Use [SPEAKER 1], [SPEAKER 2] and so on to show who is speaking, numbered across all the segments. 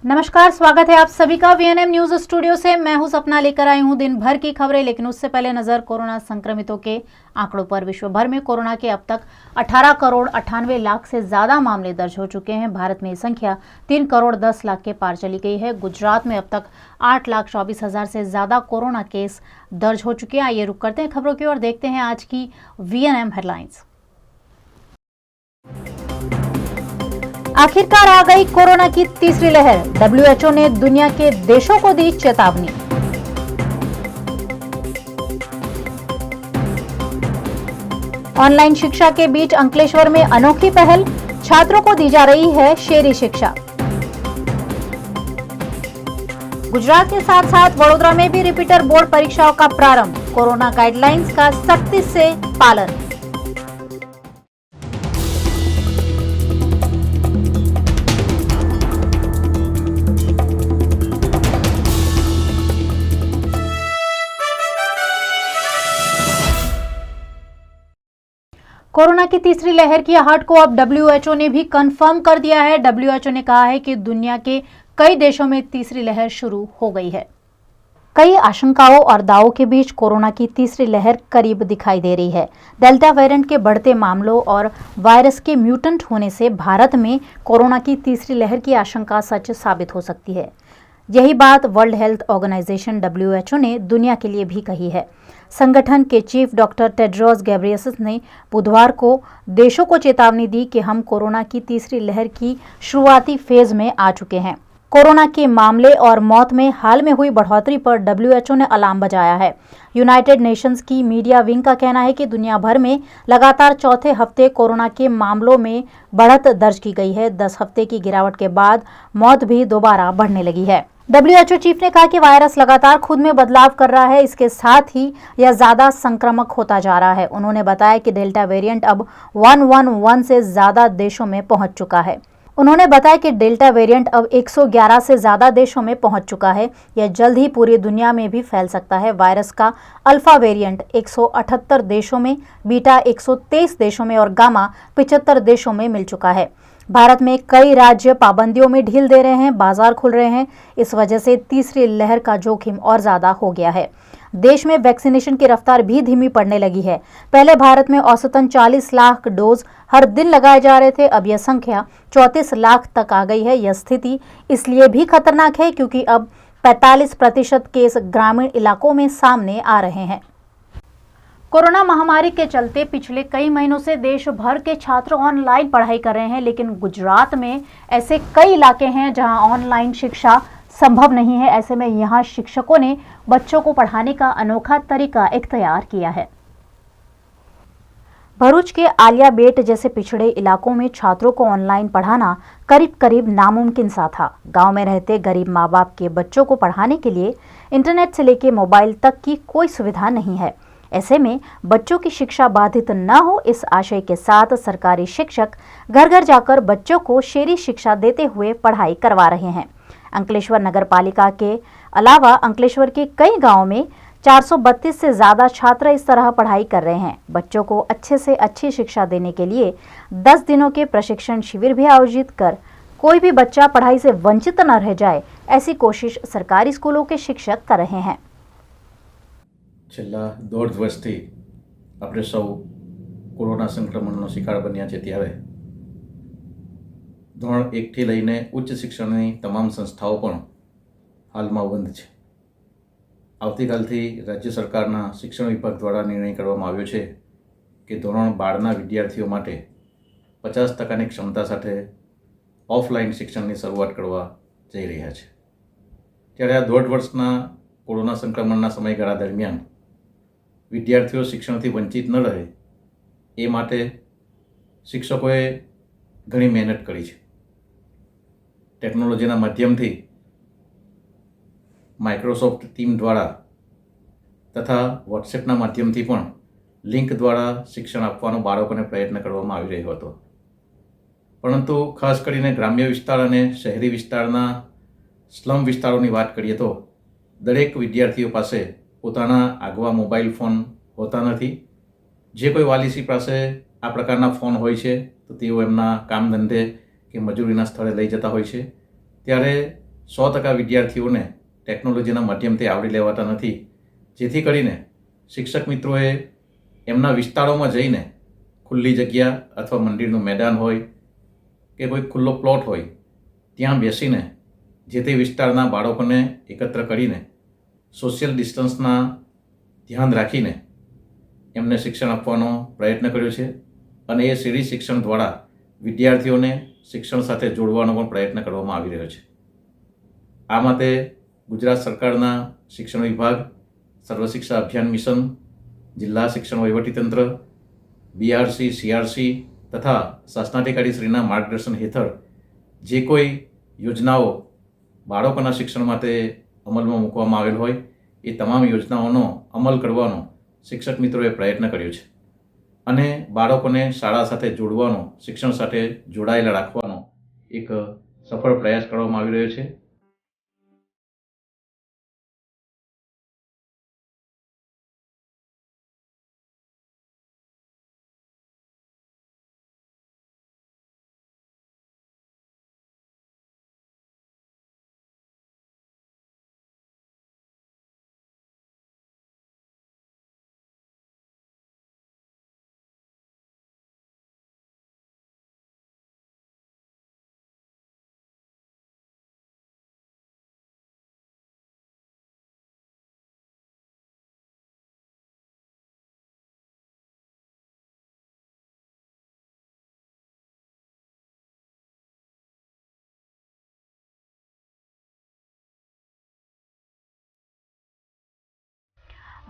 [SPEAKER 1] नमस्कार, स्वागत है आप सभी का वीएनएम न्यूज स्टूडियो से। मैं हूं सपना, लेकर आई हूं दिन भर की खबरें। लेकिन उससे पहले नजर कोरोना संक्रमितों के आंकड़ों पर। विश्व भर में कोरोना के अब तक 18 करोड़ 98 लाख से ज्यादा मामले दर्ज हो चुके हैं। भारत में ये संख्या 3 करोड़ 10 लाख के पार चली गई है। गुजरात में अब तक 8,24,000 से ज्यादा कोरोना केस दर्ज हो चुके हैं। आइए रुक करते हैं खबरों की ओर, देखते हैं आज की वीएनएम हेडलाइंस। आखिरकार आ गई कोरोना की तीसरी लहर। डब्ल्यूएचओ ने दुनिया के देशों को दी चेतावनी। ऑनलाइन शिक्षा के बीच अंकलेश्वर में अनोखी पहल, छात्रों को दी जा रही है शेरी शिक्षा। गुजरात के साथ साथ वडोदरा में भी रिपीटर बोर्ड परीक्षाओं का प्रारंभ। कोरोना गाइडलाइंस का सख्ती से पालन। कोरोना की तीसरी लहर की आहट को अब डब्ल्यूएचओ ने भी कंफर्म कर दिया है। डब्ल्यूएचओ ने कहा है कि दुनिया के कई देशों में तीसरी लहर शुरू हो गई है। कई आशंकाओं और दावों के बीच कोरोना की तीसरी लहर करीब दिखाई दे रही है। डेल्टा वेरिएंट के बढ़ते मामलों और वायरस के म्यूटेंट होने से भारत में कोरोना की तीसरी लहर की आशंका सच साबित हो सकती है। यही बात वर्ल्ड हेल्थ ऑर्गेनाइजेशन डब्ल्यूएचओ ने दुनिया के लिए भी कही है। संगठन के चीफ डॉक्टर टेड्रोस गैब्रियसस ने बुधवार को देशों को चेतावनी दी कि हम कोरोना की तीसरी लहर की शुरुआती फेज में आ चुके हैं। कोरोना के मामले और मौत में हाल में हुई बढ़ोतरी पर डब्ल्यूएचओ ने अलार्म बजाया है। यूनाइटेड नेशंस की मीडिया विंग का कहना है कि दुनिया भर में लगातार चौथे हफ्ते कोरोना के मामलों में बढ़त दर्ज की गई है। 10 हफ्ते की गिरावट के बाद मौत भी दोबारा बढ़ने लगी है। डब्ल्यूएचओ चीफ ने कहा कि वायरस लगातार खुद में बदलाव कर रहा है, इसके साथ ही यह ज्यादा संक्रामक होता जा रहा है। उन्होंने बताया कि डेल्टा वेरिएंट अब 111 से ज्यादा देशों में पहुंच चुका है। उन्होंने बताया कि डेल्टा वेरिएंट अब 111 से ज्यादा देशों में पहुंच चुका है। यह जल्द ही पूरी दुनिया में भी फैल सकता है। वायरस का अल्फा वेरिएंट 178 देशों में, बीटा 123 देशों में और गामा 75 देशों में मिल चुका है। भारत में कई राज्य पाबंदियों में ढील दे रहे हैं, बाजार खुल रहे हैं। इस वजह से तीसरी लहर का जोखिम और ज्यादा हो गया है। देश में वैक्सीनेशन की रफ्तार भी धीमी पड़ने लगी है। पहले भारत में औसतन 40 लाख डोज हर दिन लगाए जा रहे थे, अब यह संख्या 34 लाख तक आ गई है। यह स्थिति इसलिए भी खतरनाक है क्योंकि अब 45% केस ग्रामीण इलाकों में सामने आ रहे हैं। कोरोना महामारी के चलते पिछले कई महीनों से देश भर के छात्र ऑनलाइन पढ़ाई कर रहे हैं, लेकिन गुजरात में ऐसे कई इलाके हैं जहां ऑनलाइन शिक्षा संभव नहीं है। ऐसे में यहां शिक्षकों ने बच्चों को पढ़ाने का अनोखा तरीका इख्तियार किया है। भरूच के आलिया बेट जैसे पिछड़े इलाकों में छात्रों को ऑनलाइन पढ़ाना करीब करीब नामुमकिन सा था। गांव में रहते गरीब माँ बाप के बच्चों को पढ़ाने के लिए इंटरनेट से लेकर मोबाइल तक की कोई सुविधा नहीं है। ऐसे में बच्चों की शिक्षा बाधित न हो, इस आशय के साथ सरकारी शिक्षक घर घर जाकर बच्चों को शेरी शिक्षा देते हुए पढ़ाई करवा रहे हैं। अंकलेश्वर नगर पालिका के अलावा अंकलेश्वर के कई गांवों में 432 से ज्यादा छात्र इस तरह पढ़ाई कर रहे हैं। बच्चों को अच्छे से अच्छी शिक्षा देने के लिए 10 दिनों के प्रशिक्षण शिविर भी आयोजित कर कोई भी बच्चा पढ़ाई से वंचित न रह जाए, ऐसी कोशिश सरकारी स्कूलों के शिक्षक कर रहे हैं।
[SPEAKER 2] છેલ્લા 1.5 વર્ષથી આપણે સૌ કોરોના સંક્રમણનો શિકાર બન્યા છે, ત્યારે ધોરણ 1થી લઈને ઉચ્ચ શિક્ષણની તમામ સંસ્થાઓ પણ હાલમાં બંધ છે। આવતીકાલથી રાજ્ય સરકારના શિક્ષણ વિભાગ દ્વારા નિર્ણય કરવામાં આવ્યો છે કે ધોરણ 12ના વિદ્યાર્થીઓ માટે 50% ક્ષમતા સાથે ઓફલાઈન શિક્ષણની શરૂઆત કરવા જઈ રહ્યા છે। ત્યારે આ 1.5 વર્ષના કોરોના સંક્રમણના સમયગાળા દરમિયાન વિદ્યાર્થીઓ શિક્ષણથી વંચિત ન રહે એ માટે શિક્ષકોએ ઘણી મહેનત કરી છે। ટેકનોલોજીના માધ્યમથી માઇક્રોસોફ્ટ ટીમ દ્વારા તથા વોટ્સએપના માધ્યમથી પણ લિંક દ્વારા શિક્ષણ આપવાનો બાળકોને પ્રયત્ન કરવામાં આવી રહ્યો હતો। પરંતુ ખાસ કરીને ગ્રામ્ય વિસ્તાર અને શહેરી વિસ્તારના સ્લમ વિસ્તારોની વાત કરીએ તો દરેક વિદ્યાર્થીઓ પાસે પોતાના આગવા મોબાઈલ ફોન હોતા નથી। જે કોઈ વાલીસી પાસે આ પ્રકારના ફોન હોય છે તો તેઓ એમના કામ ધંધે કે મજૂરીના સ્થળે લઈ જતા હોય છે। ત્યારે 100% વિદ્યાર્થીઓને ટેકનોલોજીના માધ્યમથી આવરી લેવાતા નથી, જેથી કરીને શિક્ષક મિત્રોએ એમના વિસ્તારોમાં જઈને ખુલ્લી જગ્યા અથવા મંદિરનું મેદાન હોય કે કોઈ ખુલ્લો પ્લોટ હોય ત્યાં બેસીને જે તે વિસ્તારના બાળકોને એકત્ર કરીને સોશિયલ ડિસ્ટન્સના ધ્યાન રાખીને એમને શિક્ષણ આપવાનો પ્રયત્ન કર્યો છે અને એ સીડી શિક્ષણ દ્વારા વિદ્યાર્થીઓને શિક્ષણ સાથે જોડવાનો પણ પ્રયત્ન કરવામાં આવી રહ્યો છે. આ માટે ગુજરાત સરકારના શિક્ષણ વિભાગ, સર્વ શિક્ષા અભિયાન મિશન, જિલ્લા શિક્ષણ વહીવટીતંત્ર, બીઆરસી, સીઆરસી તથા શાસનાધિકારીશ્રીના માર્ગદર્શન હેઠળ જે કોઈ યોજનાઓ બાળકોના શિક્ષણ માટે અમલમાં મૂકવામાં આવેલ હોય એ તમામ યોજનાઓનો અમલ કરવાનો શિક્ષક મિત્રોએ પ્રયત્ન કર્યો છે અને બાળકોને શાળા સાથે જોડવાનો, શિક્ષણ સાથે જોડાયેલા રાખવાનો એક સફળ પ્રયાસ કરવામાં આવી રહ્યો છે.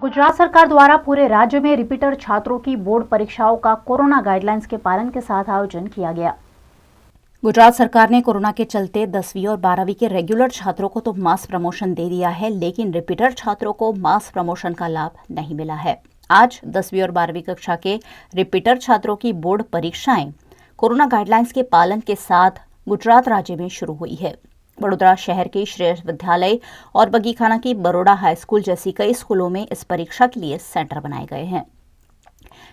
[SPEAKER 1] गुजरात सरकार द्वारा पूरे राज्य में रिपीटर छात्रों की बोर्ड परीक्षाओं का कोरोना गाइडलाइंस के पालन के साथ आयोजन किया गया. गुजरात सरकार ने कोरोना के चलते 10वीं और 12वीं के रेगुलर छात्रों को तो मास प्रमोशन दे दिया है, लेकिन रिपीटर छात्रों को मास प्रमोशन का लाभ नहीं मिला है. आज 10वीं और 12वीं कक्षा के रिपीटर छात्रों की बोर्ड परीक्षाएं कोरोना गाइडलाइंस के पालन के साथ गुजरात राज्य में शुरू हुई है. वडोदरा शहर के श्रेयस विद्यालय और बगीखाना की बरोड़ा हाई स्कूल जैसी कई स्कूलों में इस परीक्षा के लिए सेंटर बनाए गए हैं.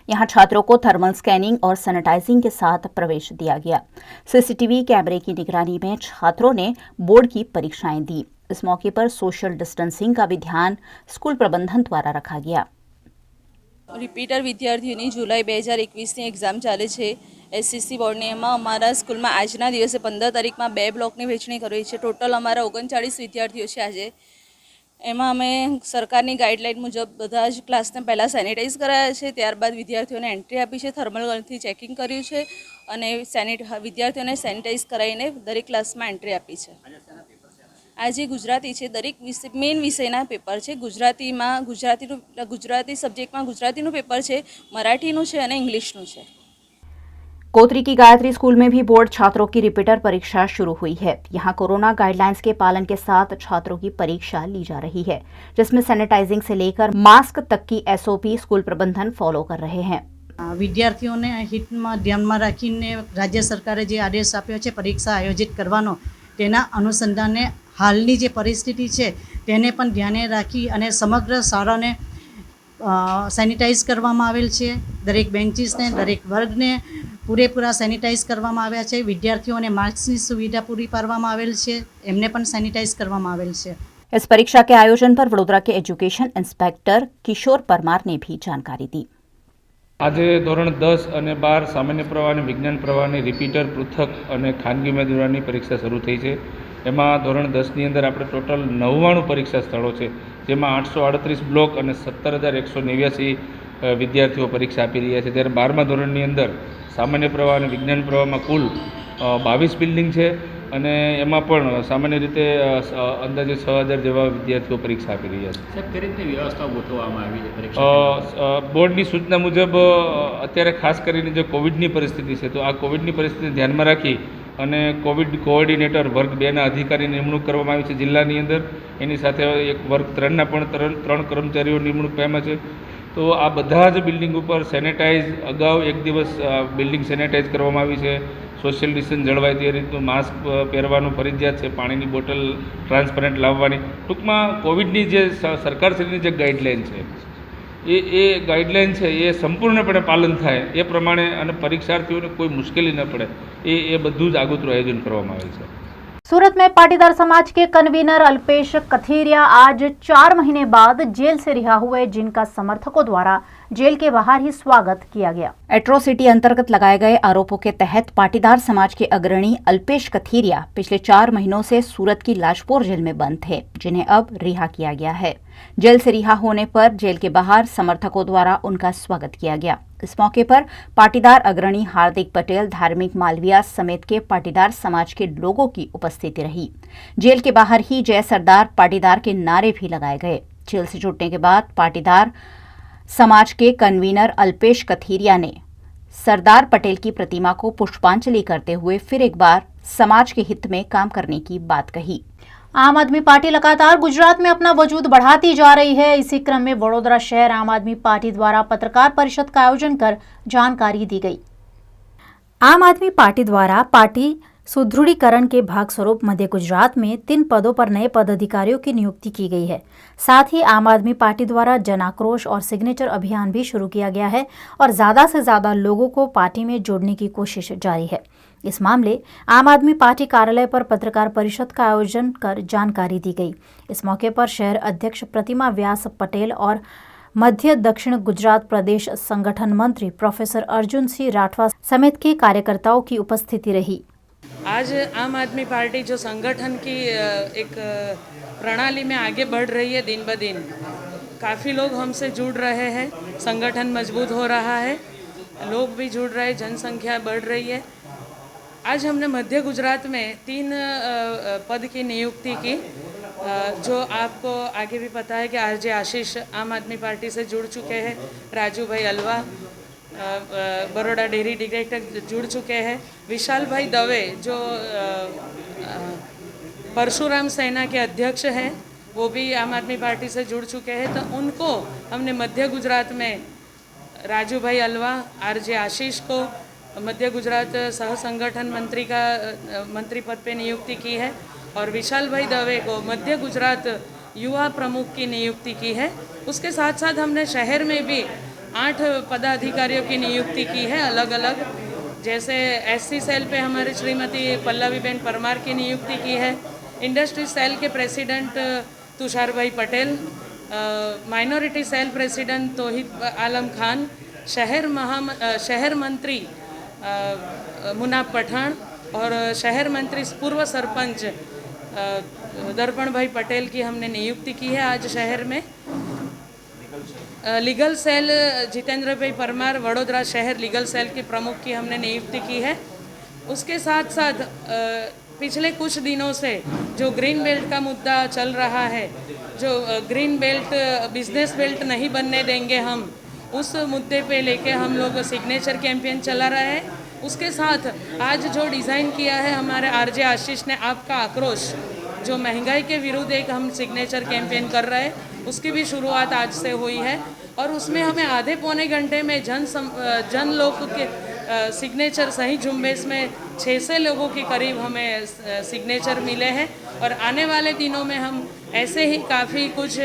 [SPEAKER 1] यहां छात्रों को थर्मल स्कैनिंग और सैनिटाइजिंग के साथ प्रवेश दिया गया. सीसीटीवी कैमरे की निगरानी में छात्रों ने बोर्ड की परीक्षाएं दी. इस मौके पर सोशल डिस्टेंसिंग का भी ध्यान स्कूल प्रबंधन द्वारा रखा गया.
[SPEAKER 3] रिपीटर विद्यार्थीओनी जुलाई 2021 एक्जाम चाले छे. एससीसी बोर्डनी एमां अमारा स्कूलमां आजना दिवसे 15 तारीखमां 2 ब्लॉकनी वहेंचणी करवी छे. टोटल अमारा 39 विद्यार्थीओ छे. आज एमां अमे सरकारनी गाइडलाइन मुजब बधा ज क्लासने पहला सेनिटाइज कराया छे, त्यारबाद विद्यार्थीओने एंट्री आपी छे, थर्मल गनथी चेकिंग कर्युं छे अने विद्यार्थीओने सेनिटाइज करावीने दरेक क्लासमां एंट्री आपी छे. आज गुजराती है, दरेक मेन विषयना पेपर है. गुजराती सब्जेक्ट में गुजराती पेपर है, मराठी है, इंग्लिश है.
[SPEAKER 1] कोतरी की गायत्री स्कूल में भी बोर्ड छात्रों की रिपीटर परीक्षा शुरू हुई है. यहां कोरोना गाइडलाइंस के पालन के साथ छात्रों की परीक्षा ली जा रही है, जिसमें सैनिटाइजिंग से लेकर मास्क तक की एसओपी स्कूल प्रबंधन फॉलो कर रहे हैं.
[SPEAKER 4] विद्यार्थीओने हितमां ध्यानमां राखीने राज्य सरकारे जे आदेश आप्यो छे परीक्षा आयोजित करवानो, तेना अनुसंधाने हालनी जे परिस्थिति है तेने पण ध्याने राखी अने समग्र शाळाने सेनिटाइज करवामां आवेल छे. दरेक बेंचीसने, दरेक वर्गने पूरेपूरा सेनिटाइज करवामां आव्या छे. विद्यार्थीओने मास्कनी सुविधा पूरी पाडवामां आवेल छे, एमने पण सेनिटाइज करवामां आवेल छे.
[SPEAKER 1] इस परीक्षा के आयोजन पर वडोदरा के एज्युकेशन इंस्पेक्टर किशोर परमार ने भी जानकारी दी.
[SPEAKER 5] आज धोरण 10 અને 12 सामान्य प्रवाह અને विज्ञान प्रवाहની रिपीटर पृथक અને ખાનગી ઉમેદવારની પરીક્ષા શરૂ થઈ છે. એમાં ધોરણ 10ની અંદર આપણે ટોટલ 99 પરીક્ષા સ્થળો છે, જેમાં 838 બ્લોક અને 17,189 વિદ્યાર્થીઓ પરીક્ષા આપી રહ્યા છે. ત્યારે 12મા ધોરણની અંદર સામાન્ય પ્રવાહ અને વિજ્ઞાન પ્રવાહમાં કુલ 22 બિલ્ડિંગ છે અને એમાં પણ સામાન્ય રીતે અંદાજે 6,000 જેવા વિદ્યાર્થીઓ પરીક્ષા આપી રહ્યા છે.
[SPEAKER 6] સાહેબ, કઈ રીતની વ્યવસ્થા ગોઠવવામાં આવી છે પરીક્ષા?
[SPEAKER 5] બોર્ડની સૂચના મુજબ અત્યારે ખાસ કરીને જે કોવિડની પરિસ્થિતિ છે, તો આ કોવિડની પરિસ્થિતિને ધ્યાનમાં રાખી અને કોવિડ કોઓર્ડિનેટર વર્ગ 2ના અધિકારીની નિમણૂક કરવામાં આવી છે જિલ્લાની અંદર. એની સાથે એક વર્ગ 3ના પણ 3 કર્મચારીઓ નિમણૂક પામ્યા છે. તો આ બધા જ બિલ્ડિંગ ઉપર સેનેટાઇઝ અગાઉ એક દિવસ બિલ્ડિંગ સેનેટાઇઝ કરવામાં આવી છે. સોશિયલ ડિસ્ટન્સ જળવાય તે રીતનું માસ્ક પહેરવાનું ફરજિયાત છે, પાણીની બોટલ ટ્રાન્સપરન્ટ લાવવાની. ટૂંકમાં કોવિડની જે સરકારશ્રીની જે ગાઈડલાઇન છે એ ગાઈડલાઇન છે એ સંપૂર્ણપણે પાલન થાય એ પ્રમાણે અને પરીક્ષાર્થીઓને કોઈ મુશ્કેલી ન પડે એ બધું જ આગોતરું આયોજન કરવામાં આવેલ છે.
[SPEAKER 1] सूरत में पाटीदार समाज के कन्वीनर अल्पेश कथीरिया आज 4 महीने बाद जेल से रिहा हुए, जिनका समर्थकों द्वारा जेल के बाहर ही स्वागत किया गया। एट्रोसिटी अंतर्गत लगाए गए आरोपों के तहत पाटीदार समाज के अग्रणी अल्पेश कथीरिया पिछले 4 महीनों से सूरत की लाजपोर जेल में बंद थे, जिन्हें अब रिहा किया गया है। जेल से रिहा होने पर जेल के बाहर समर्थकों द्वारा उनका स्वागत किया गया। इस मौके पर पाटीदार अग्रणी हार्दिक पटेल, धार्मिक मालवीय समेत के पाटीदार समाज के लोगों की उपस्थिति रही। जेल के बाहर ही जय सरदार पाटीदार के नारे भी लगाए गए। जेल से छूटने के बाद पाटीदार समाज के कन्वीनर अल्पेश कथीरिया ने सरदार पटेल की प्रतिमा को पुष्पांजलि करते हुए फिर एक बार समाज के हित में काम करने की बात कही। आम आदमी पार्टी लगातार गुजरात में अपना वजूद बढ़ाती जा रही है। इसी क्रम में वडोदरा शहर आम आदमी पार्टी द्वारा पत्रकार परिषद का आयोजन कर जानकारी दी गई। आम आदमी पार्टी द्वारा पार्टी सुदृढ़ीकरण के भाग स्वरूप मध्य गुजरात में 3 पदों पर नए पदाधिकारियों की नियुक्ति की गई है। साथ ही आम आदमी पार्टी द्वारा जन आक्रोश और सिग्नेचर अभियान भी शुरू किया गया है और ज्यादा से ज्यादा लोगों को पार्टी में जोड़ने की कोशिश जारी है। इस मामले आम आदमी पार्टी कार्यालय पर पत्रकार परिषद का आयोजन कर जानकारी दी गई। इस मौके पर शहर अध्यक्ष प्रतिमा व्यास पटेल और मध्य दक्षिण गुजरात प्रदेश संगठन मंत्री प्रोफेसर अर्जुन सिंह राठवा समेत के कार्यकर्ताओं की उपस्थिति रही।
[SPEAKER 7] आज आम आदमी पार्टी जो संगठन की एक प्रणाली में आगे बढ़ रही है, दिन ब दिन काफ़ी लोग हमसे जुड़ रहे हैं, संगठन मजबूत हो रहा है, लोग भी जुड़ रहे हैं, जनसंख्या बढ़ रही है। आज हमने मध्य गुजरात में 3 पद की नियुक्ति की, जो आपको आगे भी पता है कि आरजे आशीष आम आदमी पार्टी से जुड़ चुके हैं, राजू भाई अलवा बड़ौदा डेयरी डायरेक्टर जुड़ चुके हैं, विशाल भाई दवे जो परशुराम सेना के अध्यक्ष हैं वो भी आम आदमी पार्टी से जुड़ चुके हैं। तो उनको हमने मध्य गुजरात में राजू भाई अलवा, आरजे आशीष को मध्य गुजरात सह संगठन मंत्री पद पे नियुक्ति की है और विशाल भाई दवे को मध्य गुजरात युवा प्रमुख की नियुक्ति की है। उसके साथ साथ हमने शहर में भी 8 पदाधिकारियों की नियुक्ति की है अलग अलग। जैसे एससी सेल पे हमारे श्रीमती पल्लवीबेन परमार की नियुक्ति की है, इंडस्ट्री सेल के प्रेसिडेंट तुषार भाई पटेल, माइनॉरिटी सेल प्रेसिडेंट तोहिद आलम खान, शहर मंत्री मुनाब पठान और शहर मंत्री पूर्व सरपंच दर्पण भाई पटेल की हमने नियुक्ति की है आज शहर में। लीगल सेल जितेंद्र भाई परमार वडोदरा शहर लीगल सेल के प्रमुख की हमने नियुक्ति की है। उसके साथ साथ पिछले कुछ दिनों से जो ग्रीन बेल्ट का मुद्दा चल रहा है, जो ग्रीन बेल्ट बिजनेस बेल्ट नहीं बनने देंगे हम, उस मुद्दे पे लेके हम लोग सिग्नेचर कैंपेन चला रहे हैं। उसके साथ आज जो डिज़ाइन किया है हमारे आरजे आशीष ने, आपका आक्रोश, जो महंगाई के विरुद्ध एक हम सिग्नेचर कैंपेन कर रहे हैं, उसकी भी शुरुआत आज से हुई है और उसमें हमें आधे पौने घंटे में जन लोग के सिग्नेचर सही झुंबेश में 600 लोगों के करीब हमें सिग्नेचर मिले हैं और आने वाले दिनों में हम ऐसे ही काफ़ी कुछ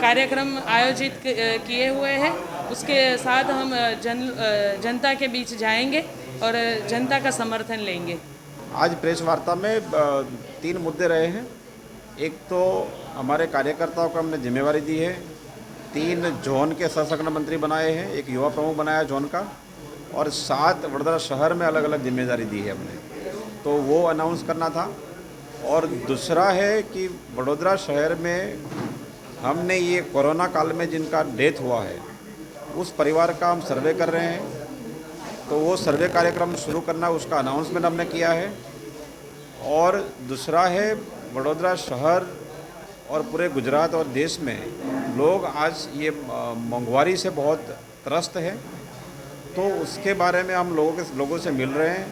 [SPEAKER 7] कार्यक्रम आयोजित किए हुए हैं। उसके साथ हम जनता के बीच जाएंगे और जनता का समर्थन लेंगे।
[SPEAKER 8] आज प्रेस वार्ता में 3 मुद्दे रहे हैं। एक तो हमारे कार्यकर्ताओं को हमने जिम्मेवारी दी है, 3 जोन के सह संगठन मंत्री बनाए हैं, एक युवा प्रमुख बनाया जोन का और 7 वडोदरा शहर में अलग अलग जिम्मेदारी दी है हमने, तो वो अनाउंस करना था। और दूसरा है कि वडोदरा शहर में हमने ये कोरोना काल में जिनका डेथ हुआ है उस परिवार का हम सर्वे कर रहे हैं, तो वो सर्वे कार्यक्रम शुरू करना, उसका अनाउंसमेंट हमने किया है। और दूसरा है वडोदरा शहर और पूरे गुजरात और देश में लोग आज ये महंगाई से बहुत त्रस्त है, तो उसके बारे में हम लोगों से मिल रहे हैं,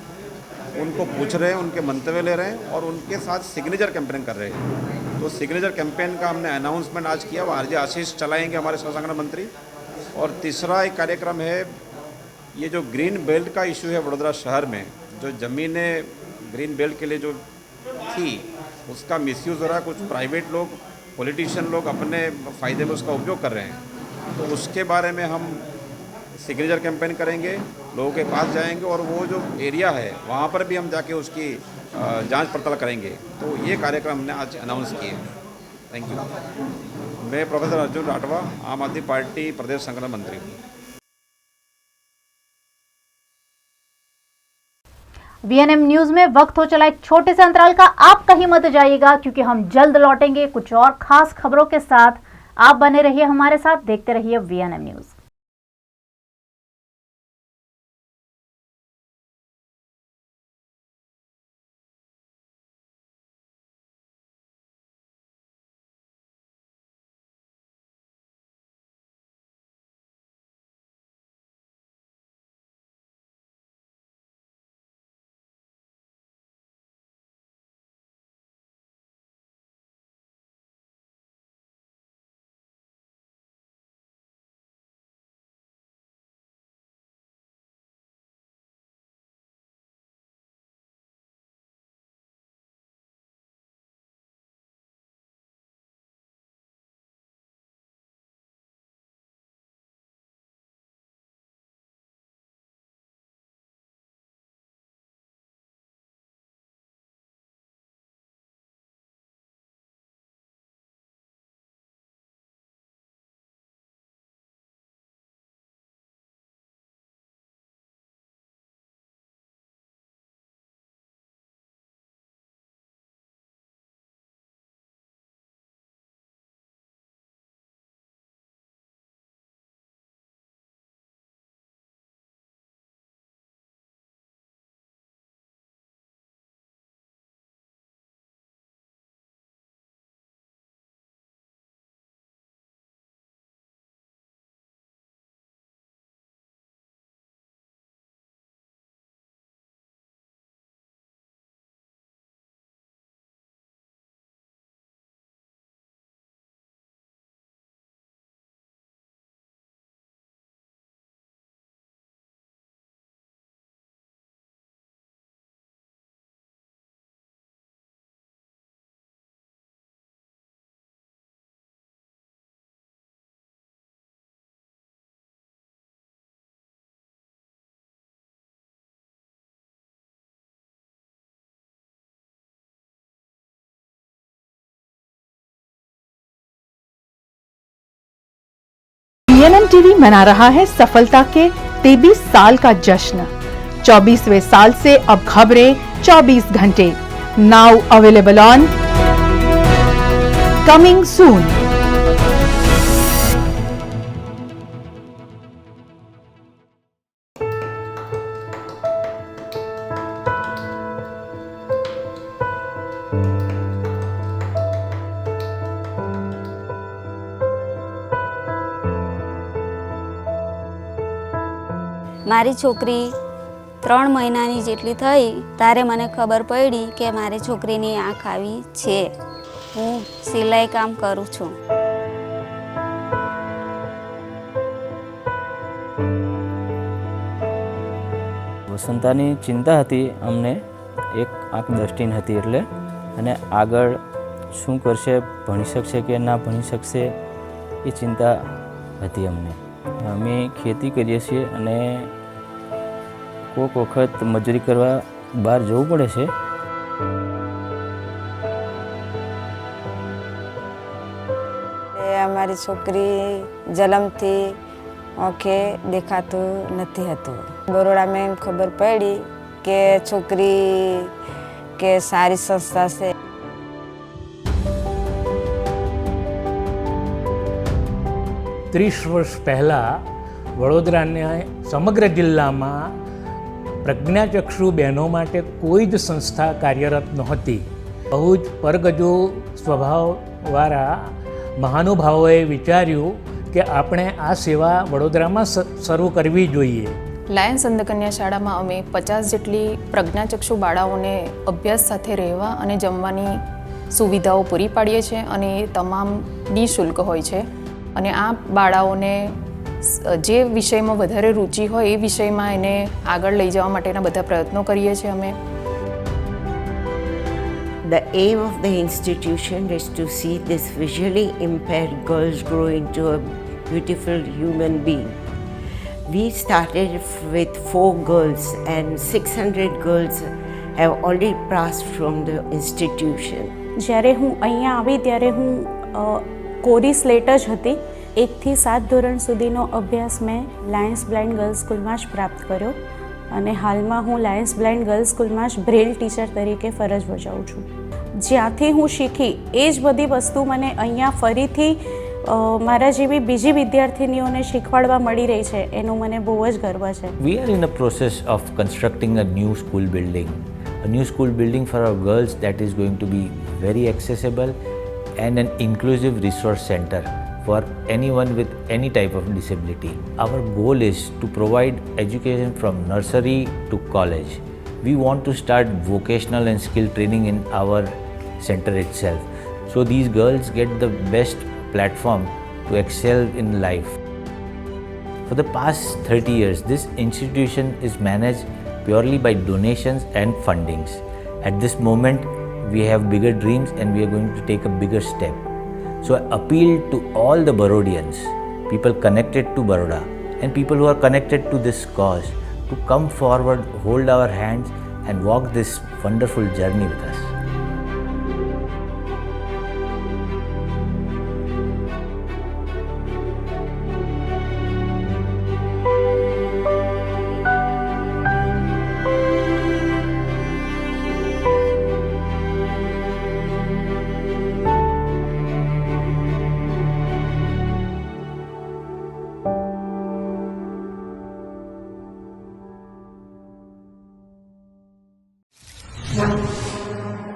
[SPEAKER 8] उनको पूछ रहे हैं, उनके मंतव्य ले रहे हैं और उनके साथ सिग्नेचर कैंपेन कर रहे हैं। तो सिग्नेचर कैंपेन का हमने अनाउंसमेंट आज किया, वो आरजे आशीष चलाएंगे हमारे सह संगठन मंत्री। और तीसरा एक कार्यक्रम है, ये जो ग्रीन बेल्ट का इशू है वडोदरा शहर में, जो ज़मीनें ग्रीन बेल्ट के लिए जो थी उसका मिसयूज़ हो रहा है, कुछ प्राइवेट लोग, पॉलिटिशियन लोग अपने फ़ायदे में उसका उपयोग कर रहे हैं, तो उसके बारे में हम सिग्नेचर कैंपेन करेंगे, लोगों के पास जाएंगे और वो जो एरिया है वहाँ पर भी हम जाके उसकी जांच पड़ताल करेंगे। तो ये कार्यक्रम हमने आज अनाउंस किए। Thank you. मैं प्रोफेसर अर्जुन राठवा, आम आदमी पार्टी प्रदेश संगठन मंत्री हूँ।
[SPEAKER 1] वीएनएम न्यूज में वक्त हो चला एक छोटे से अंतराल का। आप कहीं मत जाइएगा क्योंकि हम जल्द लौटेंगे कुछ और खास खबरों के साथ। आप बने रहिए हमारे साथ, देखते रहिए वीएनएम न्यूज।
[SPEAKER 9] वीएनएम टीवी मना रहा है सफलता के 23 साल का जश्न। 24वें साल से अब खबरें 24 घंटे। Now available on coming soon.
[SPEAKER 10] મારી છોકરી 3 મહિનાની જેટલી થઈ ત્યારે મને ખબર પડી કે મારી છોકરીની આંખ આવી છે। હું સિલાઈ કામ કરું છું।
[SPEAKER 11] વસંતાની ચિંતા હતી અમને, એક આંખ દૃષ્ટિહીન હતી એટલે, અને આગળ શું કરશે, ભણી શકશે કે ના ભણી શકશે એ ચિંતા હતી અમને। અમે ખેતી કરીએ છીએ અને કોઈક વખત મજૂરી કરવા બહાર જવું પડે છે।
[SPEAKER 10] અમારી છોકરી જન્મથી આંખે દેખાતું નથી હતું। બરોડામાં એમ ખબર પડી કે છોકરી કે સારી સંસ્થા છે।
[SPEAKER 12] 30 વર્ષ પહેલાં વડોદરાના સમગ્ર જિલ્લામાં પ્રજ્ઞાચક્ષુ બહેનો માટે કોઈ જ સંસ્થા કાર્યરત નહોતી। બહુ જ પરગજુ સ્વભાવવાળા મહાનુભાવોએ વિચાર્યું કે આપણે આ સેવા વડોદરામાં શરૂ કરવી જોઈએ।
[SPEAKER 13] લાયન્સ અંધકન્યા શાળામાં અમે 50 જેટલી પ્રજ્ઞાચક્ષુ બાળાઓને અભ્યાસ સાથે રહેવા અને જમવાની સુવિધાઓ પૂરી પાડીએ છીએ અને એ તમામ નિઃશુલ્ક હોય છે। અને આ બાળાઓને જે વિષયમાં વધારે રુચિ હોય એ વિષયમાં એને આગળ લઈ જવા માટેના બધા પ્રયત્નો કરીએ છીએ અમે।
[SPEAKER 14] The aim of the institution is to see these visually impaired girls grow into a beautiful human being. We started with 4 girls and 600 girls have already passed from the institution.
[SPEAKER 15] જ્યારે હું અહીંયા આવી ત્યારે હું કોરી સ્લેટ જ હતી. 1 થી 7 ધોરણ સુધીનો અભ્યાસ મેં લાયન્સ બ્લાઇન્ડ ગર્લ્સ સ્કૂલમાં જ પ્રાપ્ત કર્યો અને હાલમાં હું લાયન્સ બ્લાઇન્ડ ગર્લ્સ સ્કૂલમાં જ બ્રેલ ટીચર તરીકે ફરજ બજાવું છું. જ્યાંથી હું શીખી એ જ બધી વસ્તુ મને અહીંયા ફરીથી મારા જેવી બીજી વિદ્યાર્થીનીઓને શીખવાડવા મળી રહી છે એનો મને બહુ જ ગર્વ છે.
[SPEAKER 11] We are in a process of constructing a new school building. A new school building for our girls that is going to be very accessible and an inclusive resource center for anyone with any type of disability. Our goal is to provide education from nursery to college. We want to start vocational and skill training in our center itself. So these girls get the best platform to excel in life. For the past 30 years, this institution is managed purely by donations and fundings. At this moment, we have bigger dreams and we are going to take a bigger step. So I appeal to all the Barodians, people connected to Baroda and people who are connected to this cause to come forward, hold our hands and walk this wonderful journey with us.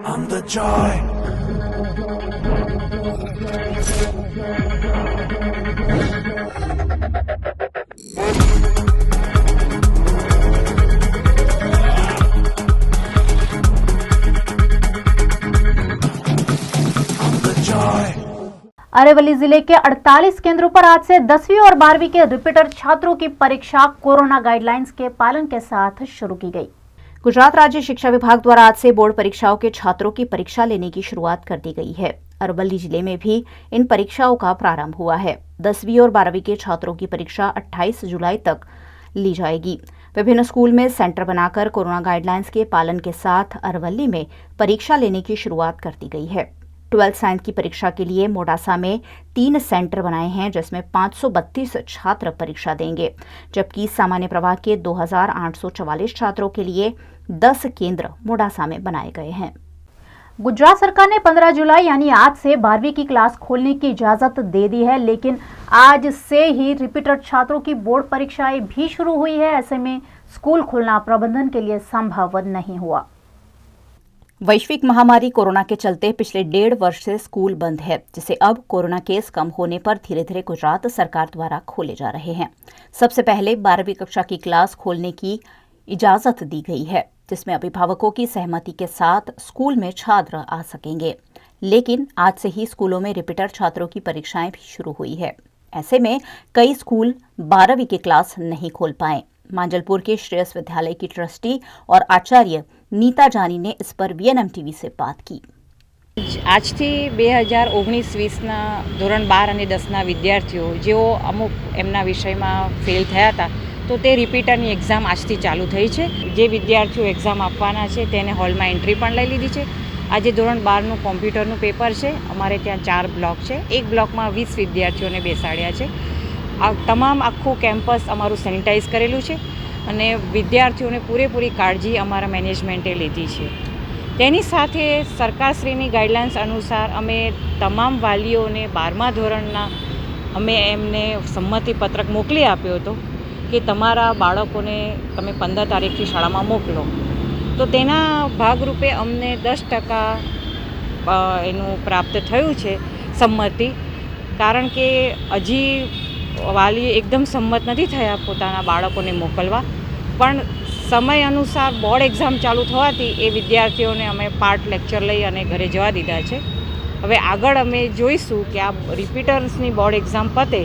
[SPEAKER 16] I'm the joy.
[SPEAKER 1] Aravalli जिले के 48 केंद्रों पर आज से 10वीं और 12वीं के रिपीटर छात्रों की परीक्षा कोरोना गाइडलाइंस के पालन के साथ शुरू की गई। गुजरात राज्य शिक्षा विभाग द्वारा आज से बोर्ड परीक्षाओं के छात्रों की परीक्षा लेने की शुरुआत कर दी गई है। अरवली जिले में भी इन परीक्षाओं का प्रारंभ हुआ है। 10वीं और 12वीं के छात्रों की परीक्षा 28 जुलाई तक ली जाएगी। विभिन्न स्कूल में सेंटर बनाकर कोरोना गाइडलाइंस के पालन के साथ अरवली में परीक्षा लेने की शुरुआत कर दी गई है। 12th साइंस की परीक्षा के लिए मोडासा में 3 सेंटर बनाए हैं, जिसमें 532 छात्र परीक्षा देंगे, जबकि सामान्य प्रवाह के 2844 छात्रों के लिए 10 केंद्र मोडासा में बनाए गए हैं। गुजरात सरकार ने 15 जुलाई यानी आज से 12वीं की क्लास खोलने की इजाजत दे दी है, लेकिन आज से ही रिपीटर छात्रों की बोर्ड परीक्षाएं भी शुरू हुई है। ऐसे में स्कूल खोलना प्रबंधन के लिए संभव नहीं हुआ। वैश्विक महामारी कोरोना के चलते पिछले 1.5 वर्ष से स्कूल बंद है, जिसे अब कोरोना केस कम होने पर धीरे धीरे गुजरात सरकार द्वारा खोले जा रहे हैं। सबसे पहले 12वीं कक्षा की क्लास खोलने की इजाजत दी गई है, जिसमें अभिभावकों की सहमति के साथ स्कूल में छात्र आ सकेंगे। लेकिन आज से ही स्कूलों में रिपीटर छात्रों की परीक्षाएं भी शुरू हुई है। ऐसे में कई स्कूल 12वीं की क्लास नहीं खोल पाए। मांजलपुर के श्रेयस विद्यालय की ट्रस्टी और आचार्य नीता जानी ने इस पर VNM TV से बात की।
[SPEAKER 17] આજથી 2019-20ના ધોરણ 12 અને 10ના વિદ્યાર્થીઓ જેઓ અમુક એમના વિષયમાં ફેલ થયા હતા, તો તે રિપીટરની એક્ઝામ આજથી ચાલુ થઈ છે। જે વિદ્યાર્થીઓ એક્ઝામ આપવાના છે તેને હોલમાં એન્ટ્રી પણ લઈ લીધી છે। આજે ધોરણ 12નું કોમ્પ્યુટરનું પેપર છે। અમારે ત્યાં 4 બ્લોક છે। એક બ્લોકમાં 20 વિદ્યાર્થીઓને બેસાડ્યા છે। આ તમામ આખું કેમ્પસ અમારું સેનિટાઈઝ કરેલું છે અને વિદ્યાર્થીઓને પૂરેપૂરી કાળજી અમારા મેનેજમેન્ટે લીધી છે। તેની સાથે સરકારશ્રીની ગાઈડલાઇન્સ અનુસાર અમે તમામ વાલીઓને 12મા ધોરણના અમે એમને સંમતિપત્રક મોકલી આપ્યો હતો કે તમારા બાળકોને તમે 15 તારીખથી શાળામાં મોકલો। તો તેના ભાગરૂપે અમને 10% એનું પ્રાપ્ત થયું છે સંમતિ, કારણ કે હજી વાલી એકદમ સંમત નથી થયા પોતાના બાળકોને મોકલવા, પણ સમય અનુસાર બોર્ડ એક્ઝામ ચાલુ થવાથી એ વિદ્યાર્થીઓને અમે પાર્ટ લેક્ચર લઈ અને ઘરે જવા દીધા છે। હવે આગળ અમે જોઈશું કે આ રિપીટર્સની બોર્ડ એક્ઝામ પતે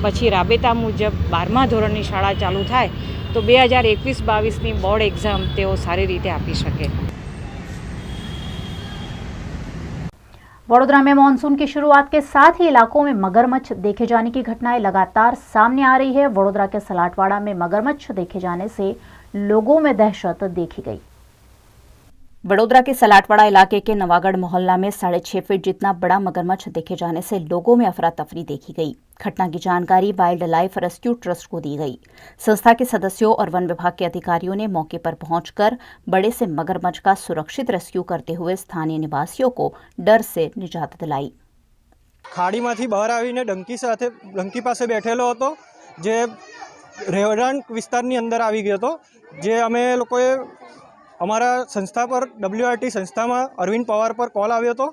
[SPEAKER 17] પછી રાબેતા મુજબ 12મા ધોરણની શાળા ચાલુ થાય તો 2021-22ની બોર્ડ એક્ઝામ તેઓ સારી રીતે આપી શકે।
[SPEAKER 1] वडोदरा में मानसून की शुरुआत के साथ ही इलाकों में मगरमच्छ देखे जाने की घटनाएं लगातार सामने आ रही है। वडोदरा के सलाटवाड़ा में मगरमच्छ देखे जाने से लोगों में दहशत देखी गई। वडोदरा के सलाटवाड़ा इलाके के नवागढ़ मोहल्ला में 6.5 फीट जितना बड़ा मगरमच्छ देखे जाने से लोगों में अफरा तफरी देखी गई। घटना की जानकारी वाइल्ड लाइफ रेस्क्यू ट्रस्ट को दी गई। संस्था के सदस्यों और वन विभाग के अधिकारियों ने मौके पर पहुंचकर बड़े से मगरमच्छ का सुरक्षित रेस्क्यू करते हुए स्थानीय निवासियों को डर से निजात दिलाई।
[SPEAKER 16] खाड़ीमांथी बहार आवीने डंकी पासे बैठेलो हतो, जे રહેણાંક વિસ્તારની અંદર આવી ગયો હતો। જે અમે લોકોએ અમારા સંસ્થા પર WRT સંસ્થામાં અરવિંદ પવાર પર કોલ આવ્યો હતો,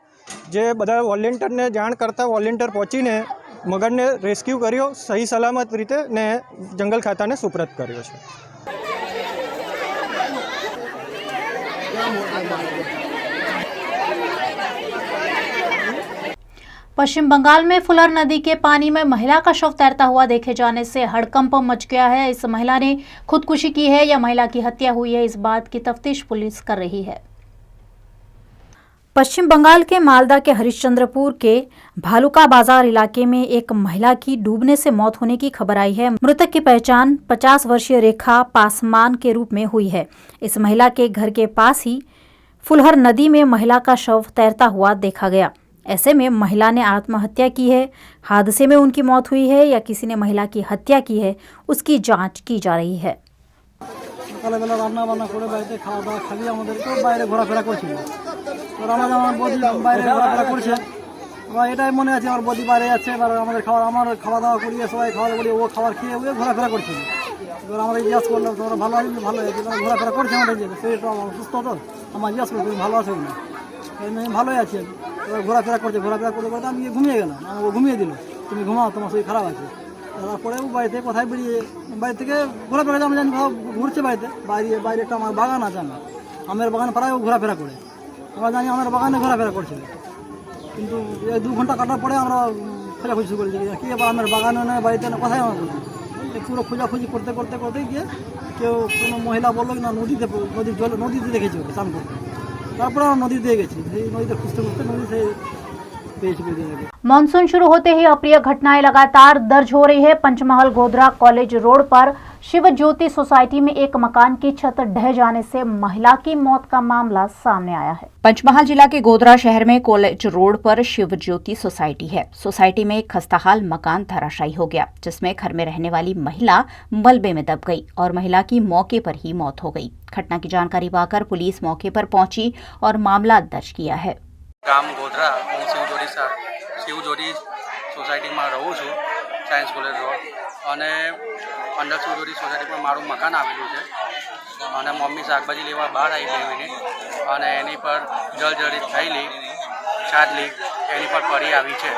[SPEAKER 16] જે બધા વોલેન્ટિયરને જાણ કરતાં વોલેન્ટિયર પહોંચીને મગરને રેસ્ક્યુ કર્યો, સહી સલામત રીતે ને જંગલ ખાતાને સુપ્રત કર્યો છે।
[SPEAKER 1] पश्चिम बंगाल में फुलर नदी के पानी में महिला का शव तैरता हुआ देखे जाने से हड़कंप मच गया है। इस महिला ने खुदकुशी की है या महिला की हत्या हुई है, इस बात की तफ्तीश पुलिस कर रही है। पश्चिम बंगाल के मालदा के हरिश्चंद्रपुर के भालुका बाजार इलाके में एक महिला की डूबने से मौत होने की खबर आई है। मृतक की पहचान 50 वर्षीय रेखा पासवान के रूप में हुई है। इस महिला के घर के पास ही फुलहर नदी में महिला का शव तैरता हुआ देखा गया। ऐसे में महिला ने आत्महत्या की है, हादसे में उनकी मौत हुई है या किसी ने महिला की हत्या की है, उसकी जांच की जा रही है।
[SPEAKER 16] সকালবেলা রান্না বান্না করে বাড়িতে খাওয়া দাওয়া খালি আমাদেরকে বাইরে ঘোরাফেরা করছিল। তো আমার বদি বাইরে ঘোরাফেরা করছে, আমার এটাই মনে আছে আমার বদি বাইরে যাচ্ছে, এবার আমার খাওয়া দাওয়া করিয়ে সবাই খাওয়া দাওয়া করিয়ে ও খাবার খেয়ে ওয়ে ঘোরাফেরা করছিল। এবার আমাদের জিজ্ঞাসা করলাম তোমরা ভালো আছি? ভালো আছে, ঘোরাফেরা করছে আমাদের যে শরীরটা সুস্থ তো, আমার জিজ্ঞাসা করছি তুমি ভালো আছো না? আমি ভালোই আছি। এবার ঘোরাফেরা করতে করতে আমি ঘুমিয়ে গেলাম, ও ঘুমিয়ে দিল, তুমি ঘুমাও তোমার শরীর খারাপ আছে। তারপরে ও বাড়িতে কোথায় বেরিয়ে বাড়ি থেকে ঘোরাফেরা আমি জানি ঘুরছে বাড়িতে, বাইরে একটা আমার বাগান আছে, আমের বাগান প্রায় ও ঘোরাফেরা করে, আমরা জানি আমের বাগানে ঘোরাফেরা করছিল। কিন্তু এই 2 ঘন্টা কাটার পরে আমরা খোঁজাখুঁজি শুরু করেছি কি আবার আমের বাগানে না বাড়িতে না কোথায় আমরা বলছি। পুরো খোঁজাখুঁজি করতে গিয়ে কেউ কোনো মহিলা বললো না নদীতে দেখেছি ওকে স্নান করতে। তারপরে আমরা নদীতে গেছি, সেই নদীতে খুঁজতে নদীতে
[SPEAKER 1] मानसून शुरू होते ही अप्रिय घटनाएं लगातार दर्ज हो रही है। पंचमहल गोधरा कॉलेज रोड पर शिव ज्योति सोसाइटी में एक मकान की छत ढह जाने से महिला की मौत का मामला सामने आया है। पंचमहल जिला के गोधरा शहर में कॉलेज रोड पर शिव ज्योति सोसाइटी है। सोसाइटी में एक खस्ताहाल मकान धराशायी हो गया, जिसमें घर में रहने वाली महिला मलबे में दब गई और महिला की मौके पर ही मौत हो गई। घटना की जानकारी पाकर पुलिस मौके पर पहुंची और मामला दर्ज किया है।
[SPEAKER 18] ગામ ગોધરા, હું શિવજ્યોતિ સોસાયટીમાં રહું છું, સાયન્સ કોલેજ રોડ, અને અંદર શિવજ્યોતિ સોસાયટીમાં મારું મકાન આવેલું છે અને મમ્મી શાકભાજી લેવા બહાર આવી 2 મિનિટ અને એની પર જળજડિત થયેલી છાદલી એની પર પડી આવી છે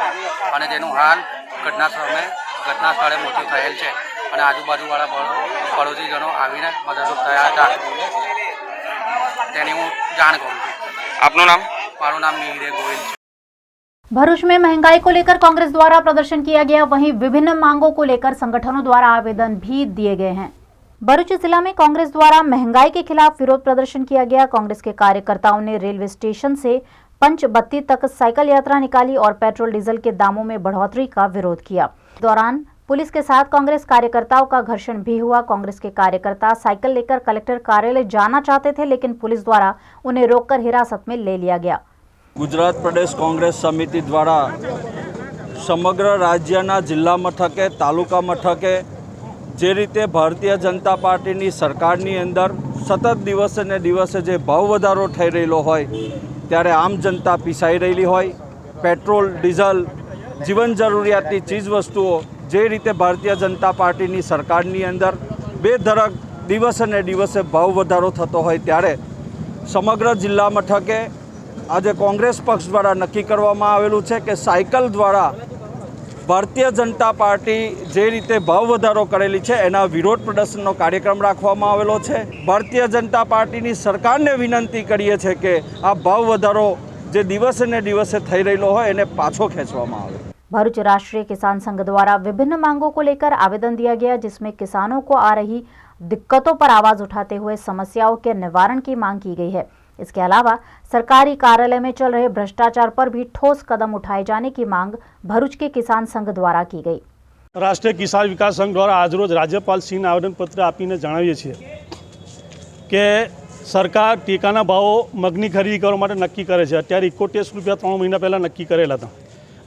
[SPEAKER 18] અને તેનું હાલ ઘટના સ્થળે મૃત્યુ થયેલ છે અને આજુબાજુવાળા પડોશીજનો આવીને મદદરૂપ થયા હતા, તેની હું જાણ કરું છું। આપનું નામ? મારું નામ મિહિર ગોયલ છે।
[SPEAKER 1] भरूच में महंगाई को लेकर कांग्रेस द्वारा प्रदर्शन किया गया, वहीं विभिन्न मांगों को लेकर संगठनों द्वारा आवेदन भी दिए गए हैं। भरूच जिला में कांग्रेस द्वारा महंगाई के खिलाफ विरोध प्रदर्शन किया गया। कांग्रेस के कार्यकर्ताओं ने रेलवे स्टेशन से पंचबत्ती तक साइकिल यात्रा निकाली और पेट्रोल डीजल के दामों में बढ़ोतरी का विरोध किया। इस दौरान पुलिस के साथ कांग्रेस कार्यकर्ताओं का घर्षण भी हुआ। कांग्रेस के कार्यकर्ता साइकिल लेकर कलेक्टर कार्यालय जाना चाहते थे, लेकिन पुलिस द्वारा उन्हें रोककर हिरासत में ले लिया गया।
[SPEAKER 19] गुजरात प्रदेश कांग्रेस समिति द्वारा समग्र राज्यना जिल्ला मथके तालुका मथके जे रीते भारतीय जनता पार्टी सरकारनी अंदर सतत दिवसे ने दिवसे जे भाव वधारो थई रहेलो होय त्यारे आम जनता पीसाई रहेली होय। पेट्रोल डीजल जीवन जरूरियातनी चीज वस्तुओं जे रीते भारतीय जनता पार्टी सरकारनी अंदर बेधड़क दिवसे ने दिवसे भाव वधारो थतो होय त्यारे समग्र जिल्ला मथके आज कांग्रेस पक्ष द्वारा नक्की करवामां आवेलुं छे कि साइकल द्वारा भारतीय जनता पार्टी जे रीते भाव वधारो करेली छे एना विरोध प्रदर्शननो कार्यक्रम राखवामां आवेलो छे। भारतीय जनता पार्टीनी सरकारने विनंती करीए छे कि आ भाव वधारो जे दिवसे ने दिवसे थई रहेलो होय एने पाछो खेंचवामां आवे।
[SPEAKER 1] भरूच राष्ट्रीय किसान संघ द्वारा विभिन्न मांगों को लेकर आवेदन दिया गया, जिसमें किसानों को आ रही दिक्कतों पर आवाज उठाते हुए समस्याओं के निवारण की मांग की गई है। इसके अलावा सरकारी कार्यालय में चल रहे भ्रष्टाचार पर भी ठोस कदम उठाए जाने की मांग भरूच के किसान संघ द्वारा की गई।
[SPEAKER 20] राष्ट्रीय किसान विकास संघ द्वारा આજરોજ રાજ્યપાલશ્રીને આવેદનપત્ર આપીને જણાવીએ છીએ કે સરકાર ટેકાના ભાવો મગની ખરીદી કરવા માટે નક્કી કરે છે। અત્યારે 71 રૂપિયા 3 મહિના પહેલાં નક્કી કરેલા હતા।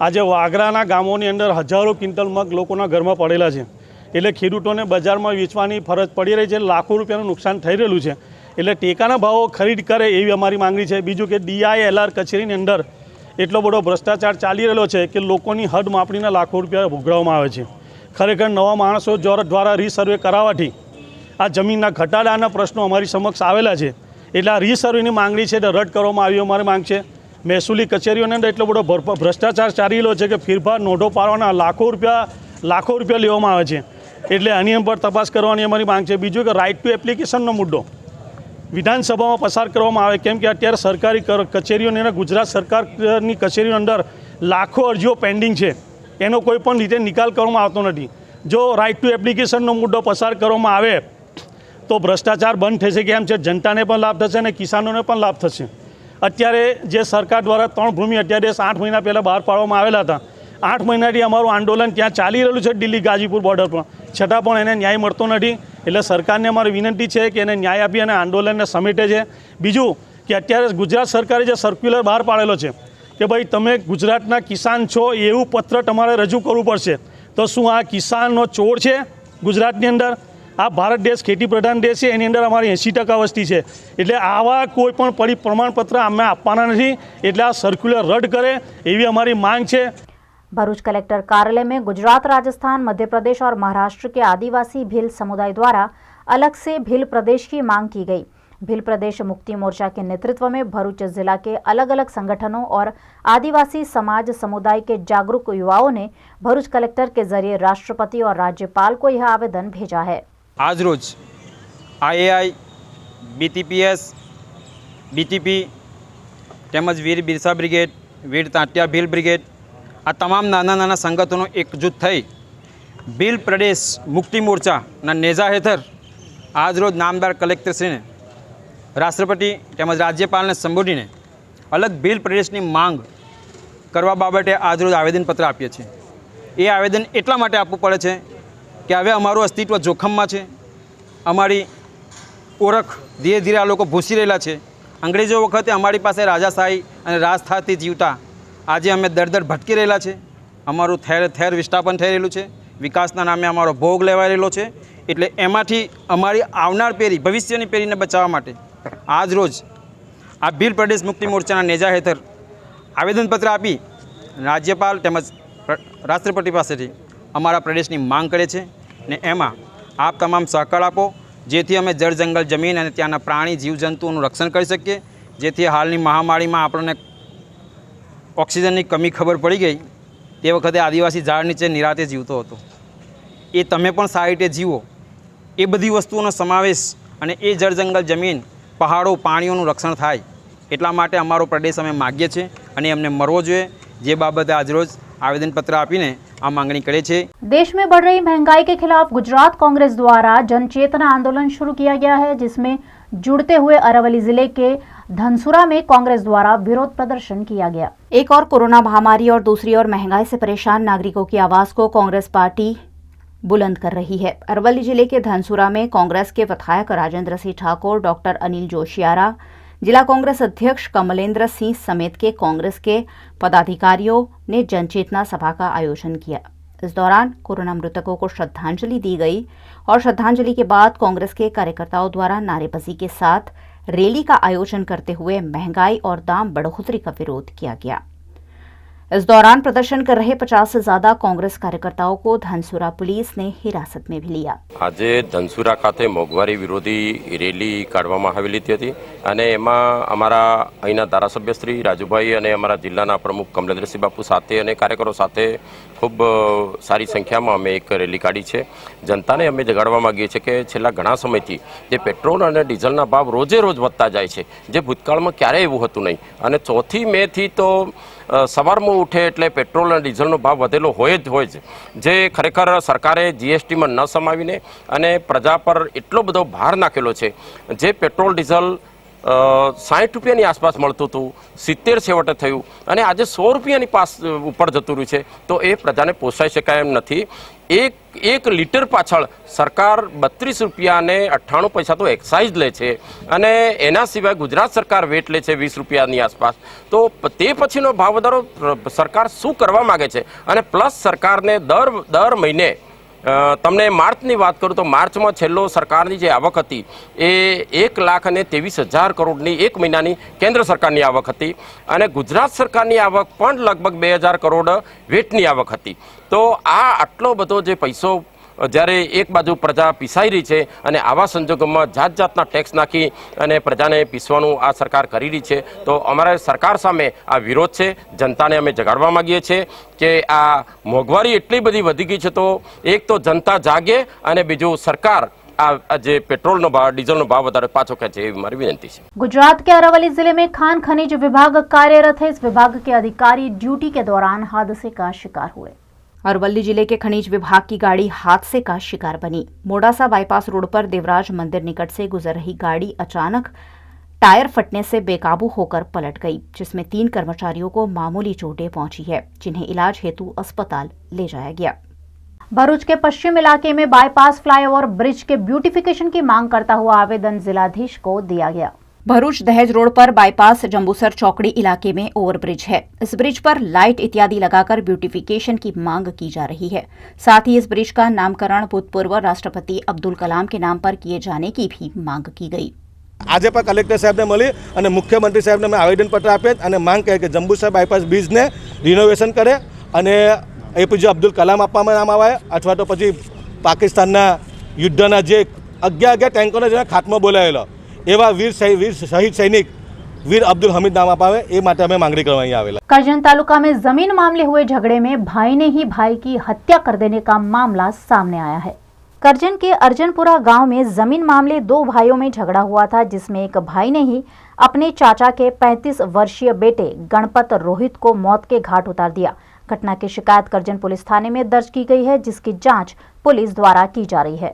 [SPEAKER 20] આજે વાગરાના ગામોની અંદર હજારો ક્વિન્ટલ મગ લોકોના ઘરમાં પડેલા છે, એટલે ખેડૂતોને બજારમાં વેચવાની ફરજ પડી રહી છે, લાખો રૂપિયાનું નુકસાન થઈ રહેલું છે। એટલે ટેકાના ભાવો ખરીદ કરે એવી અમારી માંગણી છે। બીજું કે DILR કચેરીની અંદર એટલો બધો ભ્રષ્ટાચાર ચાલી રહેલો છે કે લોકોની હદ માપણીના લાખો રૂપિયા ભોગવવામાં આવે છે। ખરેખર નવા માણસો દ્વારા રીસર્વે કરાવવાથી આ જમીનના ઘટાડાના પ્રશ્નો અમારી સમક્ષ આવેલા છે, એટલે આ રીસર્વેની માંગણી છે તે રદ કરવામાં આવી અમારી માંગ છે। મહેસૂલી કચેરીઓની અંદર એટલો બધો ભ્રષ્ટાચાર ચાલી રહ્યો છે કે ફેરફાર નોંધો પાડવાના લાખો રૂપિયા લેવામાં આવે છે, એટલે આની પર તપાસ કરવાની અમારી માંગ છે। બીજું કે રાઇટ ટુ એપ્લિકેશનનો મુદ્દો વિધાનસભામાં પસાર કરવામાં આવે, કેમ કે અત્યારે સરકારી કચેરીઓની અને ગુજરાત સરકારની કચેરીઓની અંદર લાખો અરજીઓ પેન્ડિંગ છે, એનો કોઈ પણ રીતે નિકાલ કરવામાં આવતો નથી। જો રાઇટ ટુ એપ્લિકેશનનો મુદ્દો પસાર કરવામાં આવે તો ભ્રષ્ટાચાર બંધ થશે, કેમ છે જનતાને પણ લાભ થશે અને કિસાનોને પણ લાભ થશે। અત્યારે જે સરકાર દ્વારા 3 ભૂમિ અધ્યાદેશ 8 મહિના પહેલાં બહાર પાડવામાં આવેલા હતા, 8 મહિનાથી અમારું આંદોલન ત્યાં ચાલી રહેલું છે દિલ્હી ગાજીપુર બોર્ડર પર, છતાં પણ એને ન્યાય મળતો નથી। એટલે સરકારને અમારી વિનંતી છે કે એને ન્યાય આપી અને આંદોલનને સમેટે છે। બીજું કે અત્યારે ગુજરાત સરકારે જે સર્ક્યુલર બહાર પાડેલો છે કે ભાઈ તમે ગુજરાતના કિસાન છો એવું પત્ર તમારે રજૂ કરવું પડશે, તો શું આ કિસાનનો ચોર છે ગુજરાતની અંદર? આ ભારત દેશ ખેતી પ્રધાન દેશ છે, એની અંદર અમારી 80% વસ્તી છે, એટલે આવા કોઈ પણ પ્રમાણપત્ર અમે આપવાના નથી। એટલે આ સર્ક્યુલર રદ કરે એવી અમારી માંગ છે।
[SPEAKER 1] भरूच कलेक्टर कार्यालय में गुजरात, राजस्थान, मध्य प्रदेश और महाराष्ट्र के आदिवासी भील समुदाय द्वारा अलग से भील प्रदेश की मांग की गई। भील प्रदेश मुक्ति मोर्चा के नेतृत्व में भरूच जिला के अलग अलग संगठनों और आदिवासी समाज समुदाय के जागरूक युवाओं ने भरूच कलेक्टर के जरिए राष्ट्रपति और राज्यपाल को यह आवेदन भेजा है।
[SPEAKER 21] आज रोज IAI, BTPS, BTP તેમજ વીર બિરસા બ્રિગેડ, વીર તાંટિયા ભીલ બ્રિગેડ આ તમામ નાના નાના સંગઠનો એકજૂથ થઈ ભીલ પ્રદેશ મુક્તિ મોરચાના નેજા હેઠળ આજરોજ નામદાર કલેક્ટરશ્રીને રાષ્ટ્રપતિ તેમજ રાજ્યપાલને સંબોધીને અલગ ભીલ પ્રદેશની માંગ કરવા બાબતે આજરોજ આવેદનપત્ર આપીએ છીએ। એ આવેદન એટલા માટે આપવું પડે છે કે હવે અમારું અસ્તિત્વ જોખમમાં છે, અમારી ઓળખ ધીરે ધીરે આ લોકો ભૂસી રહેલા છે। અંગ્રેજો વખતે અમારી પાસે રાજાશાહી અને રાજથાથી જીવતા આજે અમે દર ભટકી રહેલા છે। અમારું ઠેર વિસ્થાપન થઈ રહેલું છે, વિકાસના નામે અમારો ભોગ લેવાઈ રહેલો છે। એટલે એમાંથી અમારી આવનાર પેઢી, ભવિષ્યની પેઢીને બચાવવા માટે આજ રોજ આ ભીલ પ્રદેશ મુક્તિ મોરચાના નેજા હેઠળ આવેદનપત્ર આપી રાજ્યપાલ તેમજ રાષ્ટ્રપતિ પાસેથી અમારા પ્રદેશની માંગ કરે છે ને એમાં આપ તમામ સહકાર આપો, જેથી અમે જળ જંગલ જમીન અને ત્યાંના પ્રાણી જીવજંતુઓનું રક્ષણ કરી શકીએ। જેથી હાલની મહામારીમાં આપણને ઓક્સિજનની કમી ખબર પડી ગઈ, તે વખતે આદિવાસી ઝાડ નીચે નિરાતે જીવતો હતો, એ તમે પણ સારી રીતે જીવો, એ બધી વસ્તુઓનો સમાવેશ અને એ જળ જંગલ જમીન પહાડો પાણીઓનું રક્ષણ થાય એટલા માટે અમારો પ્રદેશ અમે માગીએ છીએ અને એમને મળવો જોઈએ। જે બાબતે આજરોજ आवेदन-पत्र આપીને આ માંગણી કરે છે।
[SPEAKER 1] देश में बढ़ रही महंगाई के खिलाफ गुजरात कांग्रेस द्वारा जन चेतना आंदोलन शुरू किया गया है, जिसमें जुड़ते हुए अरवली जिले के धनसुरा में कांग्रेस द्वारा विरोध प्रदर्शन किया गया। एक और कोरोना महामारी और दूसरी ओर महंगाई से परेशान नागरिकों की आवाज को कांग्रेस पार्टी बुलंद कर रही है। अरवली जिले के धनसुरा में कांग्रेस के विधायक राजेंद्र सिंह ठाकुर, डॉक्टर अनिल जोशियारा, जिला कांग्रेस अध्यक्ष कमलेंद्र सिंह समेत के कांग्रेस के पदाधिकारियों ने जनचेतना सभा का आयोजन किया। इस दौरान कोरोना मृतकों को श्रद्धांजलि दी गई और श्रद्धांजलि के बाद कांग्रेस के कार्यकर्ताओं द्वारा नारेबाजी के साथ रैली का आयोजन करते हुए महंगाई और दाम बढ़ोतरी का विरोध किया गया। इस दौरान प्रदर्शन कर रहे 50 से ज्यादा कांग्रेस कार्यकर्ताओं को धनसुरा पुलिस ने हिरासत में भी लिया।
[SPEAKER 22] आज धनसुरा खाते मोंघवारी विरोधी रेली काढवामां आवेली हती अने एमां अमारा अहींना धारासभ्य श्री राजूभाई अने अमारा जिल्लाना प्रमुख कमलेन्द्रसिंह बापू साथे अने कार्यकरो साथे खूब सारी संख्यामां अमे एक रेली काढी छे। जनताने अमे जगाडवा मागीए छीए के छेल्ला घणा समयथी जे पेट्रोल अने डीजलना भाव रोजे रोज वधता जाय छे, जे भूतकाळमां क्यारेय एवुं हतुं नहीं अने 4 मे थी तो सवारमां उठे एटले पेट्रोल अने डीजलनो भाव वधेलो होय ज जे खरेखर सरकारे जीएसटी में न समावीने अने प्रजा पर एटलो बधो भार नाखेलो छे। जे पेट्रोल डीजल ₹60 આસપાસ મળતું હતું, 70 છેવટે થયું અને આજે ₹100 પાસ ઉપર જતું રહ્યું છે. તો એ પ્રજાને પોસાઈ શકાય એમ નથી. એક લીટર પાછળ સરકાર ₹32.98 તો એક્સાઇઝ લે છે અને એના સિવાય ગુજરાત સરકાર વેટ લે છે ₹20 આસપાસ. તો તે પછીનો ભાવ વધારો સરકાર શું કરવા માગે છે? અને પ્લસ સરકારને દર મહિને તમને માર્ચની વાત કરું તો માર્ચમાં છેલ્લો સરકારની જે આવક હતી એ 1,23,000 કરોડની એક મહિનાની કેન્દ્ર સરકારની આવક હતી અને ગુજરાત સરકારની આવક પણ લગભગ 2,000 કરોડ વેટની આવક હતી. તો આ આટલો બધો જે પૈસો જ્યારે એક બાજુ પ્રજા પીસાઈ રહી છે અને આવા સંજોગોમાં જાતના ટેક્સ નાખી અને પ્રજાને પીસવાનું આ સરકાર કરી રહી છે. તો અમારા સરકાર સામે આ વિરોધ છે. જનતાને અમે જગાડવા માંગીએ છીએ કે આ મોંઘવારી એટલી બધી વધી ગઈ છે તો એક તો જનતા જાગે અને બીજું सरकार જે पेट्रोल भाव डीजल भाव વધારે પાછો ખેંચે એવી મારી વિનંતી છે.
[SPEAKER 1] गुजरात के अरावली जिले में खान खनिज विभाग कार्यरत है. इस विभाग के अधिकारी ड्यूटी के दौरान हादसे का शिकार हुए.
[SPEAKER 2] अरवली जिले के खनिज विभाग की गाड़ी हादसे का शिकार बनी. मोडासा बाईपास रोड पर देवराज मंदिर निकट से गुजर रही गाड़ी अचानक टायर फटने से बेकाबू होकर पलट गई, जिसमें 3 कर्मचारियों को मामूली चोटें पहुंची है, जिन्हें इलाज हेतु अस्पताल ले जाया गया. भरूच के पश्चिम इलाके में बाईपास फ्लाईओवर ब्रिज के ब्यूटिफिकेशन की मांग करता हुआ आवेदन जिलाधीश को दिया गया. भरूच दहेज रोड पर बाईपास जंबूसर चौकड़ी इलाके में ओवरब्रिज है. इस ब्रिज पर लाइट इत्यादि लगाकर ब्यूटिफिकेशन की मांग की जा रही है. साथ ही इस ब्रिज का नामकरण भूतपूर्व राष्ट्रपति अब्दुल कलाम के नाम पर किए जाने की भी मांग की गई.
[SPEAKER 3] आज पर कलेक्टर साहब ने मिली और मुख्यमंत्री साहब ने आवेदन पत्र आपे और मांग करे कि जंबूसर बाईपास ब्रिज ने रिनोवेशन करे और एपीजे अब्दुल कलाम आपवामां नाम आवे अथवा तो पछी पाकिस्तानना युद्धना जे 11 टेंकोने जेने खात्मो बोलावेलो एवा वीर शहीद सैनिक वीर अब्दुल हमीद नाम अपावे ए माटे अमे मांगणी करवा अहीं आवेला.
[SPEAKER 1] करजन तालुका में जमीन मामले हुए झगड़े में भाई ने ही भाई की हत्या कर देने का मामला सामने आया है. करजन के अर्जनपुरा गांव में जमीन मामले 2 भाइयों में झगड़ा हुआ था, जिसमें एक भाई ने ही अपने चाचा के 35 वर्षीय बेटे गणपत रोहित को मौत के घाट उतार दिया. घटना की शिकायत करजन पुलिस थाने में दर्ज की गई है, जिसकी जांच पुलिस द्वारा की जा रही है.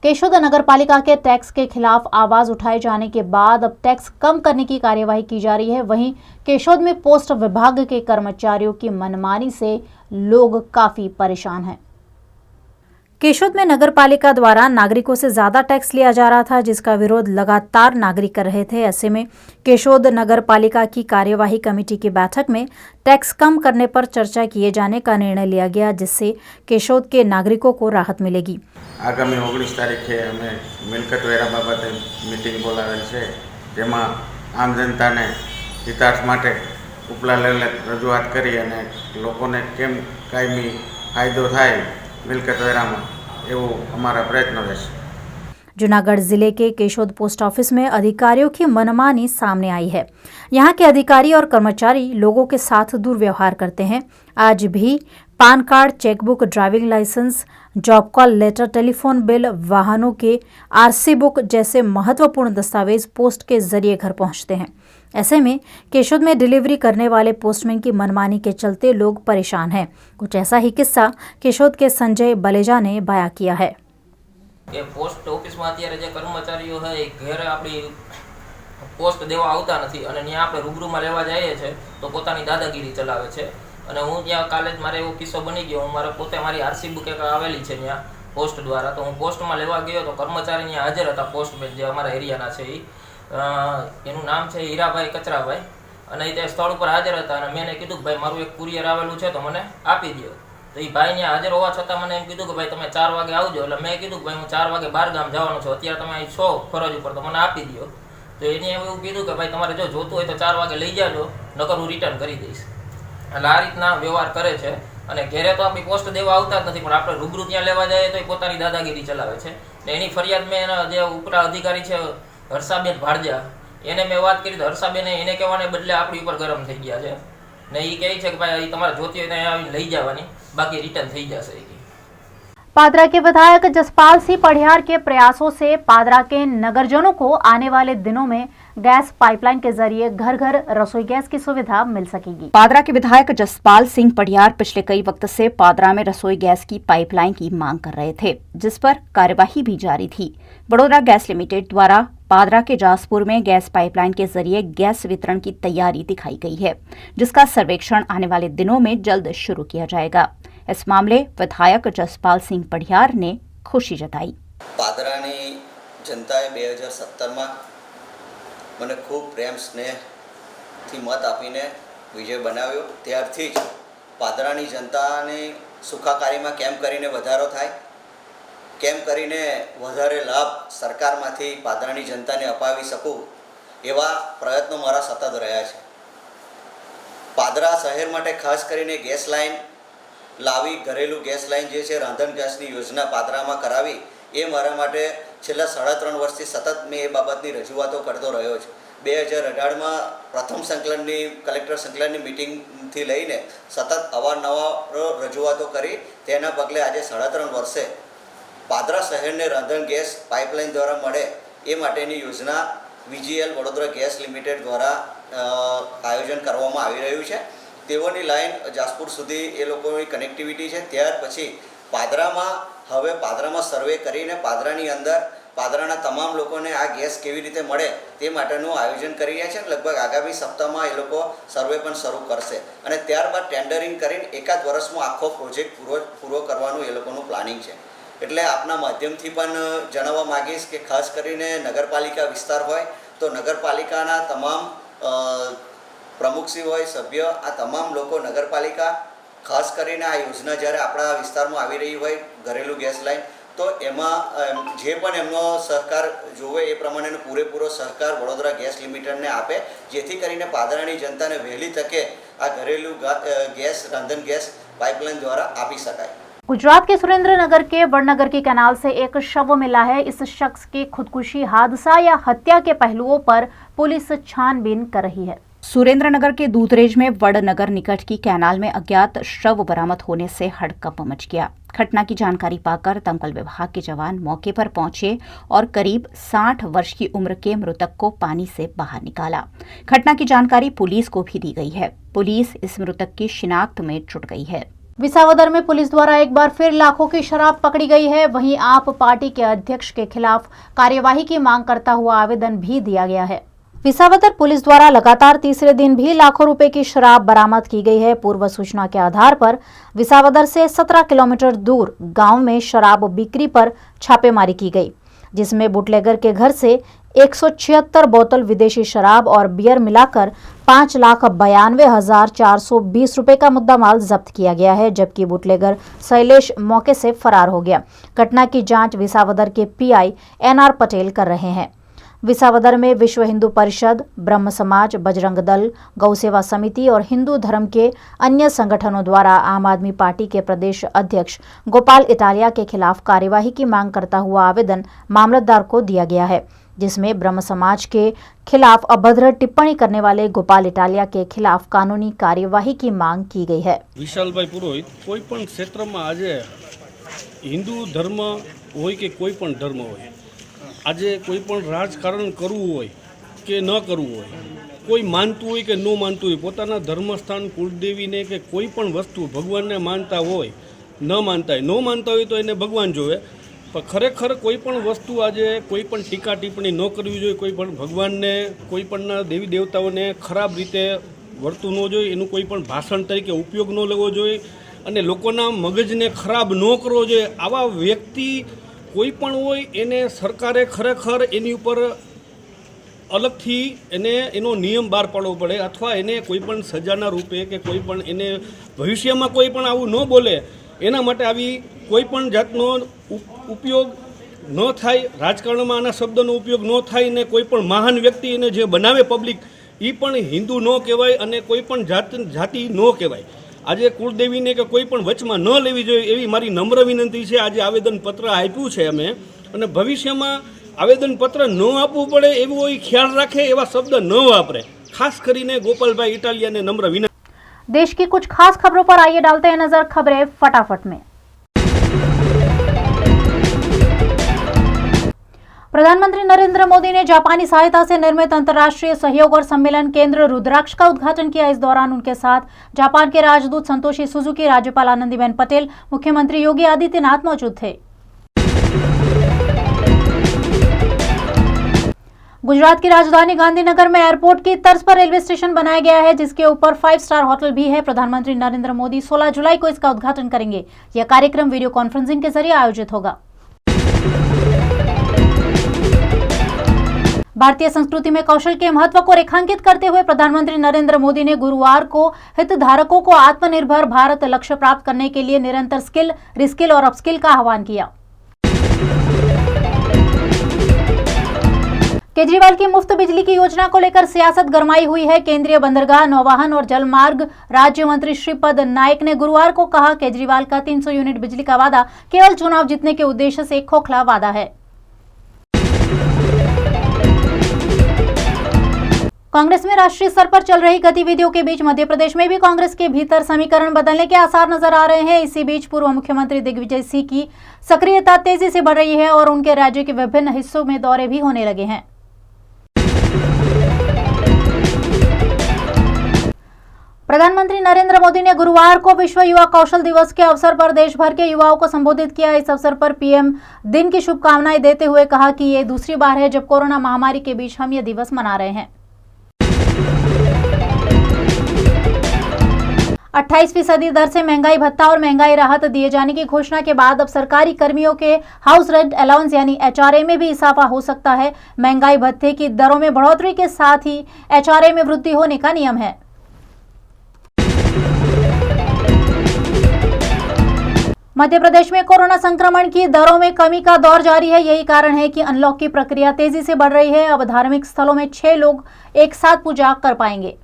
[SPEAKER 1] केशोद नगर पालिका के टैक्स के खिलाफ आवाज उठाए जाने के बाद अब टैक्स कम करने की कार्यवाही की जा रही है. वहीं केशोद में पोस्ट विभाग के कर्मचारियों की मनमानी से लोग काफी परेशान हैं. केशोद में नगर पालिका द्वारा नागरिकों से ज्यादा टैक्स लिया जा रहा था, जिसका विरोध लगातार नागरिक कर रहे थे. ऐसे में केशोद नगर पालिका की कार्यवाही कमेटी की बैठक में टैक्स कम करने पर चर्चा किए जाने का निर्णय लिया गया, जिससे केशोद के नागरिकों को राहत मिलेगी.
[SPEAKER 23] आगामी 19 तारीखे अमे मिलकत वेरा बाबते मीटिंग बोलावेल छे, जेमां आम जनताने हितार्थ माटे उपला लेवले रजूआत करी अने लोकोने केम कायमी फायदो थाय मिलकत वेरामां एवो अमारा प्रयत्न रहेशे.
[SPEAKER 1] जूनागढ़ जिले के केशोद पोस्ट ऑफिस में अधिकारियों की मनमानी सामने आई है. यहाँ के अधिकारी और कर्मचारी लोगों के साथ दुर्व्यवहार करते हैं. आज भी PAN card, chequebook, driving licence, job call letter, telephone bill, वाहनों के आरसी बुक जैसे महत्वपूर्ण दस्तावेज पोस्ट के जरिए घर पहुंचते हैं. ऐसे में केशोद में डिलीवरी करने वाले पोस्टमैन की मनमानी के चलते लोग परेशान हैं. कुछ ऐसा ही किस्सा केशोद के संजय बलेजा ने बयां किया है.
[SPEAKER 24] કે પોસ્ટ ઓફિસમાં અત્યારે જે કર્મચારીઓ છે એ ઘરે આપણી પોસ્ટ દેવા આવતા નથી અને ત્યાં આપણે રૂબરૂમાં લેવા જઈએ છે તો પોતાની દાદાગીરી ચલાવે છે. અને હું ત્યાં કાલે જ મારે એવો કિસ્સો બની ગયો. હું મારે પોતે મારી આરસી બુક એક આવેલી છે ત્યાં પોસ્ટ દ્વારા, તો હું પોસ્ટમાં લેવા ગયો તો કર્મચારી ત્યાં હાજર હતા. પોસ્ટમેન જે અમારા એરિયાના છે એનું નામ છે હીરાભાઈ કચરાભાઈ અને એ સ્થળ ઉપર હાજર હતા અને મેં કીધું કે ભાઈ મારું એક કુરિયર આવેલું છે તો મને આપી દો. तो ये भाई ने हाजर होवा छतां मने एम कीधुं के भाई तमे 4 वागे आवजो. એટલે મેં કીધું કે ભાઈ હું 4 વાગે બહાર ગામ જવાનો છું, અત્યારે તમે અહીં છો ફરજ ઉપર, તો મને આપી દો. તો એને એવું કીધું કે ભાઈ તમારે જો જોતું હોય તો 4 વાગે લઈ જાજો, નકર હું રિટર્ન કરી દઈશ. એટલે આ રીતના વ્યવહાર કરે છે. અને ઘરે તો આપણી પોસ્ટ દેવા આવતા જ નથી, પણ આપણે રૂબરૂ ત્યાં લેવા જઈએ તો એ પોતાની દાદાગીરી ચલાવે છે. ને એની ફરિયાદ મેં એના જે ઉપરા અધિકારી છે હર્ષાબેન ભાડજા એને મેં વાત કરી તો હર્ષાબેને એને કહેવાને બદલે આપણી ઉપર ગરમ થઈ ગયા છે ને એ કહે છે કે ભાઈ તમારે જોતી હોય તો અહીંયા આવીને લઈ જવાની, બાકી રિટર્ન થઈ જશે.
[SPEAKER 1] पादरा के विधायक जसपाल सिंह पढ़ियार के प्रयासों से पादरा के नगरजनों को आने वाले दिनों में गैस पाइपलाइन के जरिए घर घर रसोई गैस की सुविधा मिल सकेगी।
[SPEAKER 2] पादरा के विधायक जसपाल सिंह पढ़ियार पिछले कई वक्त से पादरा में रसोई गैस की पाइपलाइन की मांग कर रहे थे, जिस पर कार्यवाही भी जारी थी। बड़ौदा गैस लिमिटेड द्वारा पादरा के जासपुर में गैस पाइपलाइन के जरिए गैस वितरण की तैयारी दिखाई गई है, जिसका सर्वेक्षण आने वाले दिनों में जल्द शुरू किया जाएगा। इस मामले विधायक जसपाल सिंह पढ़ियार ने खुशी जताई।
[SPEAKER 4] પાદરાની જનતાએ 2017માં મને ખૂબ પ્રેમ સ્નેહથી મત આપીને વિજય બનાવ્યો। ત્યારથી જ પાદરાની જનતાને સુખાકારીમાં કેમ કરીને વધારો થાય, કેમ કરીને વધારે લાભ સરકારમાંથી પાદરાની જનતાને અપાવી શકું, એવા પ્રયત્નો મારા સતત રહ્યા છે। પાદરા શહેર માટે ખાસ કરીને ગેસ લાઇન લાવી, ઘરેલું ગેસ લાઇન જે છે રાંધણ ગેસની યોજના પાદરામાં કરાવી, એ મારા માટે છેલ્લા 3.5 વર્ષથી સતત મેં એ બાબતની રજૂઆતો કરતો રહ્યો છું। 2018માં પ્રથમ સંકલનની કલેક્ટર સંકલનની મિટિંગથી લઈને સતત અવારનવાર રજૂઆતો કરી, તેના પગલે આજે 3.5 વર્ષે પાદરા શહેરને રાંધણ ગેસ પાઇપલાઇન દ્વારા મળે એ માટેની યોજના VGL વડોદરા ગેસ લિમિટેડ દ્વારા આયોજન કરવામાં આવી રહ્યું છે। તેઓની લાઇન જાસપુર સુધી એ લોકોની કનેક્ટિવિટી છે। ત્યાર પછી પાદરામાં સર્વે કરીને પાદરાની અંદર પાદરાના તમામ લોકોને આ ગેસ કેવી રીતે મળે તે માટેનું આયોજન કરી રહ્યા છે। લગભગ આગામી સપ્તાહમાં એ લોકો સર્વે પણ શરૂ કરશે અને ત્યારબાદ ટેન્ડરિંગ કરીને એકાદ વર્ષમાં આખો પ્રોજેક્ટ પૂરો કરવાનું એ લોકોનું પ્લાનિંગ છે। એટલે આપના માધ્યમથી પણ જણાવવા માગીશ કે ખાસ કરીને નગરપાલિકા વિસ્તાર હોય તો નગરપાલિકાના તમામ પ્રમુખશ્રી હોય, સભ્ય, આ તમામ લોકો નગરપાલિકા ખાસ કરીને આ યોજના જ્યારે આપણા વિસ્તારમાં આવી રહી હોય ઘરેલું ગેસ લાઇન, તો એમાં જે પણ એમનો સહકાર જોવે એ પ્રમાણેનો પૂરેપૂરો સહકાર વડોદરા ગેસ લિમિટેડને આપે, જેથી કરીને પાદરાની જનતાને વહેલી તકે આ ઘરેલું ગેસ રાંધણ ગેસ પાઇપલાઇન દ્વારા આપી શકાય।
[SPEAKER 1] गुजरात के सुरेंद्रनगर के वड़नगर की कैनाल से एक शव मिला है। इस शख्स के खुदकुशी, हादसा या हत्या के पहलुओं पर पुलिस छानबीन कर रही है।
[SPEAKER 2] सुरेंद्रनगर के दूधरेज में वड़नगर निकट की कैनाल में अज्ञात शव बरामद होने से हड़कंप मच गया। घटना की जानकारी पाकर दमकल विभाग के जवान मौके पर पहुंचे और करीब 60 वर्ष की उम्र के मृतक को पानी से बाहर निकाला। घटना की जानकारी पुलिस को भी दी गई है। पुलिस इस मृतक की शिनाख्त में जुट गई है।
[SPEAKER 1] विसावदर में पुलिस द्वारा एक बार फिर लाखों की शराब पकड़ी गई है। वहीं आप पार्टी के अध्यक्ष के खिलाफ कार्यवाही की मांग करता हुआ आवेदन भी दिया गया है। विसावदर पुलिस द्वारा लगातार तीसरे दिन भी लाखों रुपए की शराब बरामद की गई है। पूर्व सूचना के आधार पर विसावदर से 17 किलोमीटर दूर गांव में शराब बिक्री पर छापेमारी की गई, जिसमें बुटलेगर के घर से 176 बोतल विदेशी शराब और बियर मिलाकर 5,92,420 रुपए का मुद्दामाल जब्त किया गया है, जबकि बुटलेगर शैलेश मौके से फरार हो गया। घटना की जांच विसावदर के PI NR पटेल कर रहे हैं। विसावदर में विश्व हिंदू परिषद, ब्रह्म समाज, बजरंग दल, गौ सेवा समिति और हिंदू धर्म के अन्य संगठनों द्वारा आम आदमी पार्टी के प्रदेश अध्यक्ष गोपाल इटालिया के खिलाफ कार्यवाही की मांग करता हुआ आवेदन मामलतदार को दिया गया है, जिसमें ब्रह्म समाज के खिलाफ अभद्र टिप्पणी करने वाले गोपाल इटालिया के खिलाफ कानूनी कार्यवाही की मांग की गई है।
[SPEAKER 5] विशालभाई पुरोहित, कोईपण क्षेत्र में आज हिंदू धर्म होय के कोईपण धर्म होय, आज कोईपण राजकारण करवू होय के न करवू होय, कोई मानतुं होय के न मानतुं होय, पोताना धर्मस्थान कुलदेवी ने के कोईपण वस्तु भगवान ने मानता होय, न मानता होय तो एने भगवान जोवे। पर खरेखर कोईपण वस्तु आज कोईपण टीका टिप्पणी न करवी जोईए, कोईपण भगवान ने कोईपणना देवी देवताओने खराब रीते वर्तवू न जोईए, एनुं कोईपण भाषण तरीके उपयोग न लेवो जोईए अने लोकोना मगजने खराब न करवो जोईए। आवा व्यक्ति कोईपण होय एने सरकारे खरेखर एनी उपर अलगथी एने एनो नियम बहार पाडવો પડે, अथवा एने कोईपण सजाना रूपे के कोईपण एने भविष्यमां कोईपण आवुं न बोले एना माटे आवी कोईपण जातनो उपयोग न थाय, राजकारणमां आना शब्दनो उपयोग न थाय ने कोईपण महान व्यक्ति एने जे बनावे पब्लिक ई पण हिंदू न कहेवाय अने कोईपण जाति न कहेवाय। आज कुलदेवी ने के कोईपण वचमां न लेवी जोईए एवी मारी नम्र विनंती छे। आज आवेदनपत्र आप्युं छे अमे अने भविष्यमां आवेदनपत्र न आपवुं पड़े एवो ख्याल राखे, एवा शब्द न वापरे। खास करीने गोपालभाई इटालियाने नम्र विनंती।
[SPEAKER 1] देश की कुछ खास खबरों पर आइए डालते हैं नजर। खबरें फटाफट में। प्रधानमंत्री नरेंद्र मोदी ने जापानी सहायता से निर्मित अंतर्राष्ट्रीय सहयोग और सम्मेलन केंद्र रुद्राक्ष का उद्घाटन किया। इस दौरान उनके साथ जापान के राजदूत संतोषी सुजुकी, राज्यपाल आनंदीबेन पटेल, मुख्यमंत्री योगी आदित्यनाथ मौजूद थे। गुजरात की राजधानी गांधीनगर में एयरपोर्ट की तर्ज पर रेलवे स्टेशन बनाया गया है, जिसके ऊपर 5 स्टार होटल भी है। प्रधानमंत्री नरेंद्र मोदी 16 जुलाई को इसका उद्घाटन करेंगे। यह कार्यक्रम वीडियो कॉन्फ्रेंसिंग के जरिए आयोजित होगा। भारतीय संस्कृति में कौशल के महत्व को रेखांकित करते हुए प्रधानमंत्री नरेंद्र मोदी ने गुरुवार को हितधारकों को आत्मनिर्भर भारत लक्ष्य प्राप्त करने के लिए निरंतर स्किल, रिस्किल और अपस्किल का आह्वान किया। केजरीवाल की मुफ्त बिजली की योजना को लेकर सियासत गरमाई हुई है। केंद्रीय बंदरगाह, नौवहन और जलमार्ग राज्य मंत्री श्रीपद नाइक ने गुरुवार को कहा, केजरीवाल का 300 यूनिट बिजली का वादा केवल चुनाव जीतने के उद्देश्य से एक खोखला वादा है। कांग्रेस में राष्ट्रीय स्तर पर चल रही गतिविधियों के बीच मध्य प्रदेश में भी कांग्रेस के भीतर समीकरण बदलने के आसार नजर आ रहे हैं। इसी बीच पूर्व मुख्यमंत्री दिग्विजय सिंह की सक्रियता तेजी से बढ़ रही है और उनके राज्य के विभिन्न हिस्सों में दौरे भी होने लगे हैं। प्रधानमंत्री नरेंद्र मोदी ने गुरुवार को विश्व युवा कौशल दिवस के अवसर पर देश भर के युवाओं को संबोधित किया। इस अवसर पर पीएम दिन की शुभकामनाएं देते हुए कहा कि ये दूसरी बार है जब कोरोना महामारी के बीच हम ये दिवस मना रहे हैं। 28% दर से महंगाई भत्ता और महंगाई राहत दिए जाने की घोषणा के बाद अब सरकारी कर्मियों के हाउस रेंट अलाउंस यानी एचआरए में भी इजाफा हो सकता है। महंगाई भत्ते की दरों में बढ़ोतरी के साथ ही एचआरए में वृद्धि होने का नियम है। मध्य प्रदेश में कोरोना संक्रमण की दरों में कमी का दौर जारी है। यही कारण है कि अनलॉक की प्रक्रिया तेजी से बढ़ रही है। अब धार्मिक स्थलों में 6 लोग एक साथ पूजा कर पाएंगे।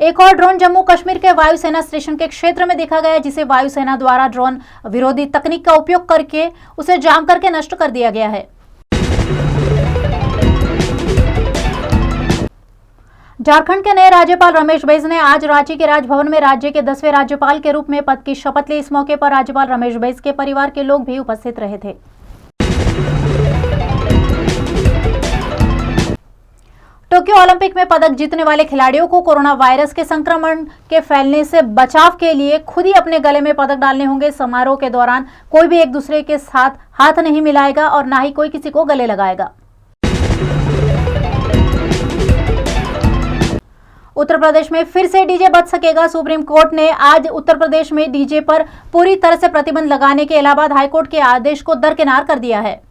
[SPEAKER 1] एक और ड्रोन जम्मू कश्मीर के वायुसेना स्टेशन के क्षेत्र में देखा गया, जिसे वायुसेना द्वारा ड्रोन विरोधी तकनीक का उपयोग करके उसे जाम करके नष्ट कर दिया गया है। झारखंड के नए राज्यपाल रमेश बैस ने आज रांची के राजभवन में राज्य के 10वें राज्यपाल के रूप में पद की शपथ ली। इस मौके पर राज्यपाल रमेश बैस के परिवार के लोग भी उपस्थित रहे थे। टोक्यो ओलंपिक में पदक जीतने वाले खिलाड़ियों को कोरोना वायरस के संक्रमण के फैलने से बचाव के लिए खुद ही अपने गले में पदक डालने होंगे। समारोह के दौरान कोई भी एक दूसरे के साथ हाथ नहीं मिलाएगा और ना ही कोई किसी को गले लगाएगा। उत्तर प्रदेश में फिर से डीजे बज सकेगा। सुप्रीम कोर्ट ने आज उत्तर प्रदेश में डीजे पर पूरी तरह से प्रतिबंध लगाने के इलाहाबाद हाईकोर्ट के आदेश को दरकिनार कर दिया है।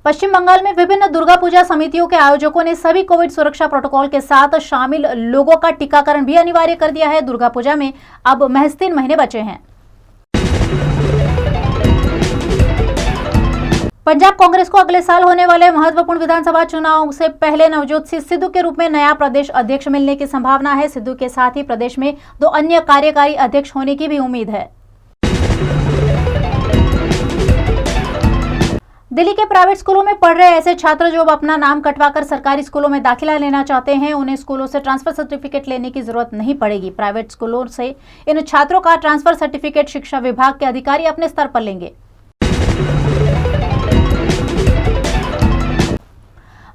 [SPEAKER 1] पश्चिम बंगाल में विभिन्न दुर्गा पूजा समितियों के आयोजकों ने सभी कोविड सुरक्षा प्रोटोकॉल के साथ शामिल लोगों का टीकाकरण भी अनिवार्य कर दिया है। दुर्गा पूजा में अब महज 3 महीने बचे हैं। पंजाब कांग्रेस को अगले साल होने वाले महत्वपूर्ण विधानसभा चुनाव से पहले नवजोत सिंह सिद्धू के रूप में नया प्रदेश अध्यक्ष मिलने की संभावना है। सिद्धू के साथ ही प्रदेश में 2 अन्य कार्यकारी अध्यक्ष होने की भी उम्मीद है। दिल्ली के प्राइवेट स्कूलों में पढ़ रहे ऐसे छात्र जो अब अपना नाम कटवाकर सरकारी स्कूलों में दाखिला लेना चाहते हैं, उन्हें स्कूलों से ट्रांसफर सर्टिफिकेट लेने की जरूरत नहीं पड़ेगी। प्राइवेट स्कूलों से इन छात्रों का ट्रांसफर सर्टिफिकेट शिक्षा विभाग के अधिकारी अपने स्तर पर लेंगे।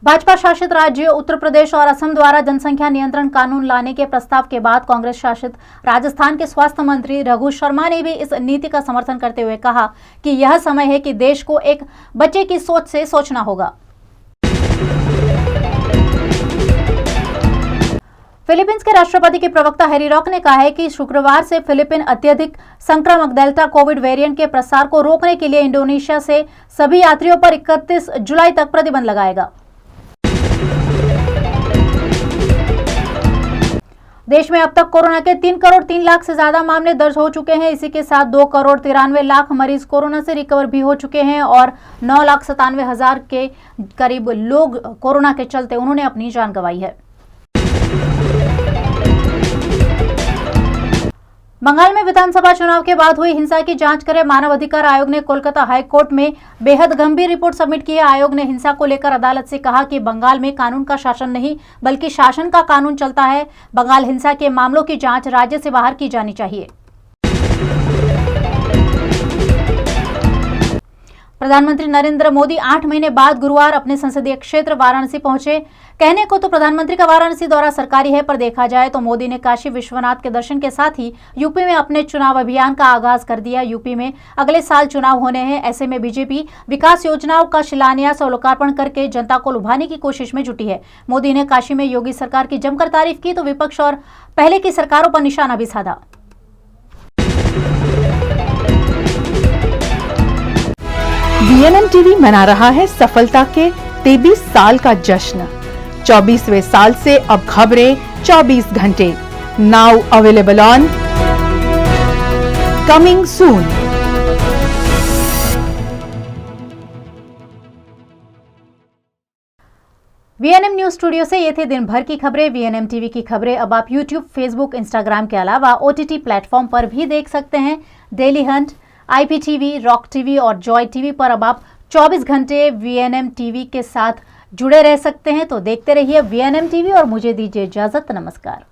[SPEAKER 1] भाजपा शासित राज्य उत्तर प्रदेश और असम द्वारा जनसंख्या नियंत्रण कानून लाने के प्रस्ताव के बाद कांग्रेस शासित राजस्थान के स्वास्थ्य मंत्री रघु शर्मा ने भी इस नीति का समर्थन करते हुए कहा कि यह समय है कि देश को एक बच्चे की सोच से सोचना होगा। फिलीपींस के राष्ट्रपति के प्रवक्ता हैरी रॉक ने कहा है कि शुक्रवार से फिलीपीन अत्यधिक संक्रामक डेल्टा कोविड वेरिएंट के प्रसार को रोकने के लिए इंडोनेशिया से सभी यात्रियों पर 31 जुलाई तक प्रतिबंध लगाएगा। देश में अब तक कोरोना के 3 करोड़ 3 लाख से ज्यादा मामले दर्ज हो चुके हैं। इसी के साथ 2 करोड़ 93 लाख मरीज कोरोना से रिकवर भी हो चुके हैं और 9,97,000 के करीब लोग कोरोना के चलते उन्होंने अपनी जान गंवाई है। बंगाल में विधानसभा चुनाव के बाद हुई हिंसा की जांच करे मानव अधिकार आयोग ने कोलकाता हाई कोर्ट में बेहद गंभीर रिपोर्ट सबमिट की है। आयोग ने हिंसा को लेकर अदालत से कहा कि बंगाल में कानून का शासन नहीं बल्कि शासन का कानून चलता है। बंगाल हिंसा के मामलों की जांच राज्य से बाहर की जानी चाहिए। प्रधानमंत्री नरेंद्र मोदी 8 महीने बाद गुरुवार अपने संसदीय क्षेत्र वाराणसी पहुंचे। कहने को तो प्रधानमंत्री का वाराणसी दौरा सरकारी है, पर देखा जाए तो मोदी ने काशी विश्वनाथ के दर्शन के साथ ही यूपी में अपने चुनाव अभियान का आगाज कर दिया। यूपी में अगले साल चुनाव होने हैं, ऐसे में बीजेपी विकास योजनाओं का शिलान्यास और लोकार्पण करके जनता को लुभाने की कोशिश में जुटी है। मोदी ने काशी में योगी सरकार की जमकर तारीफ की तो विपक्ष और पहले की सरकारों पर निशाना भी साधा।
[SPEAKER 6] VNM टीवी मना रहा है सफलता के 23 साल का जश्न। 24वें साल से अब खबरें 24 घंटे। Now available on coming soon.
[SPEAKER 1] VNM news studio से ये थे दिन भर की खबरें। VNM टीवी की खबरें अब आप YouTube, Facebook, Instagram के अलावा OTT प्लेटफॉर्म पर भी देख सकते हैं। Daily Hunt, IPTV, rock TV और जॉय टीवी पर अब आप 24 घंटे VNM टीवी के साथ जुड़े रह सकते हैं। तो देखते रहिए VNM टीवी और मुझे दीजिए इजाजत। नमस्कार।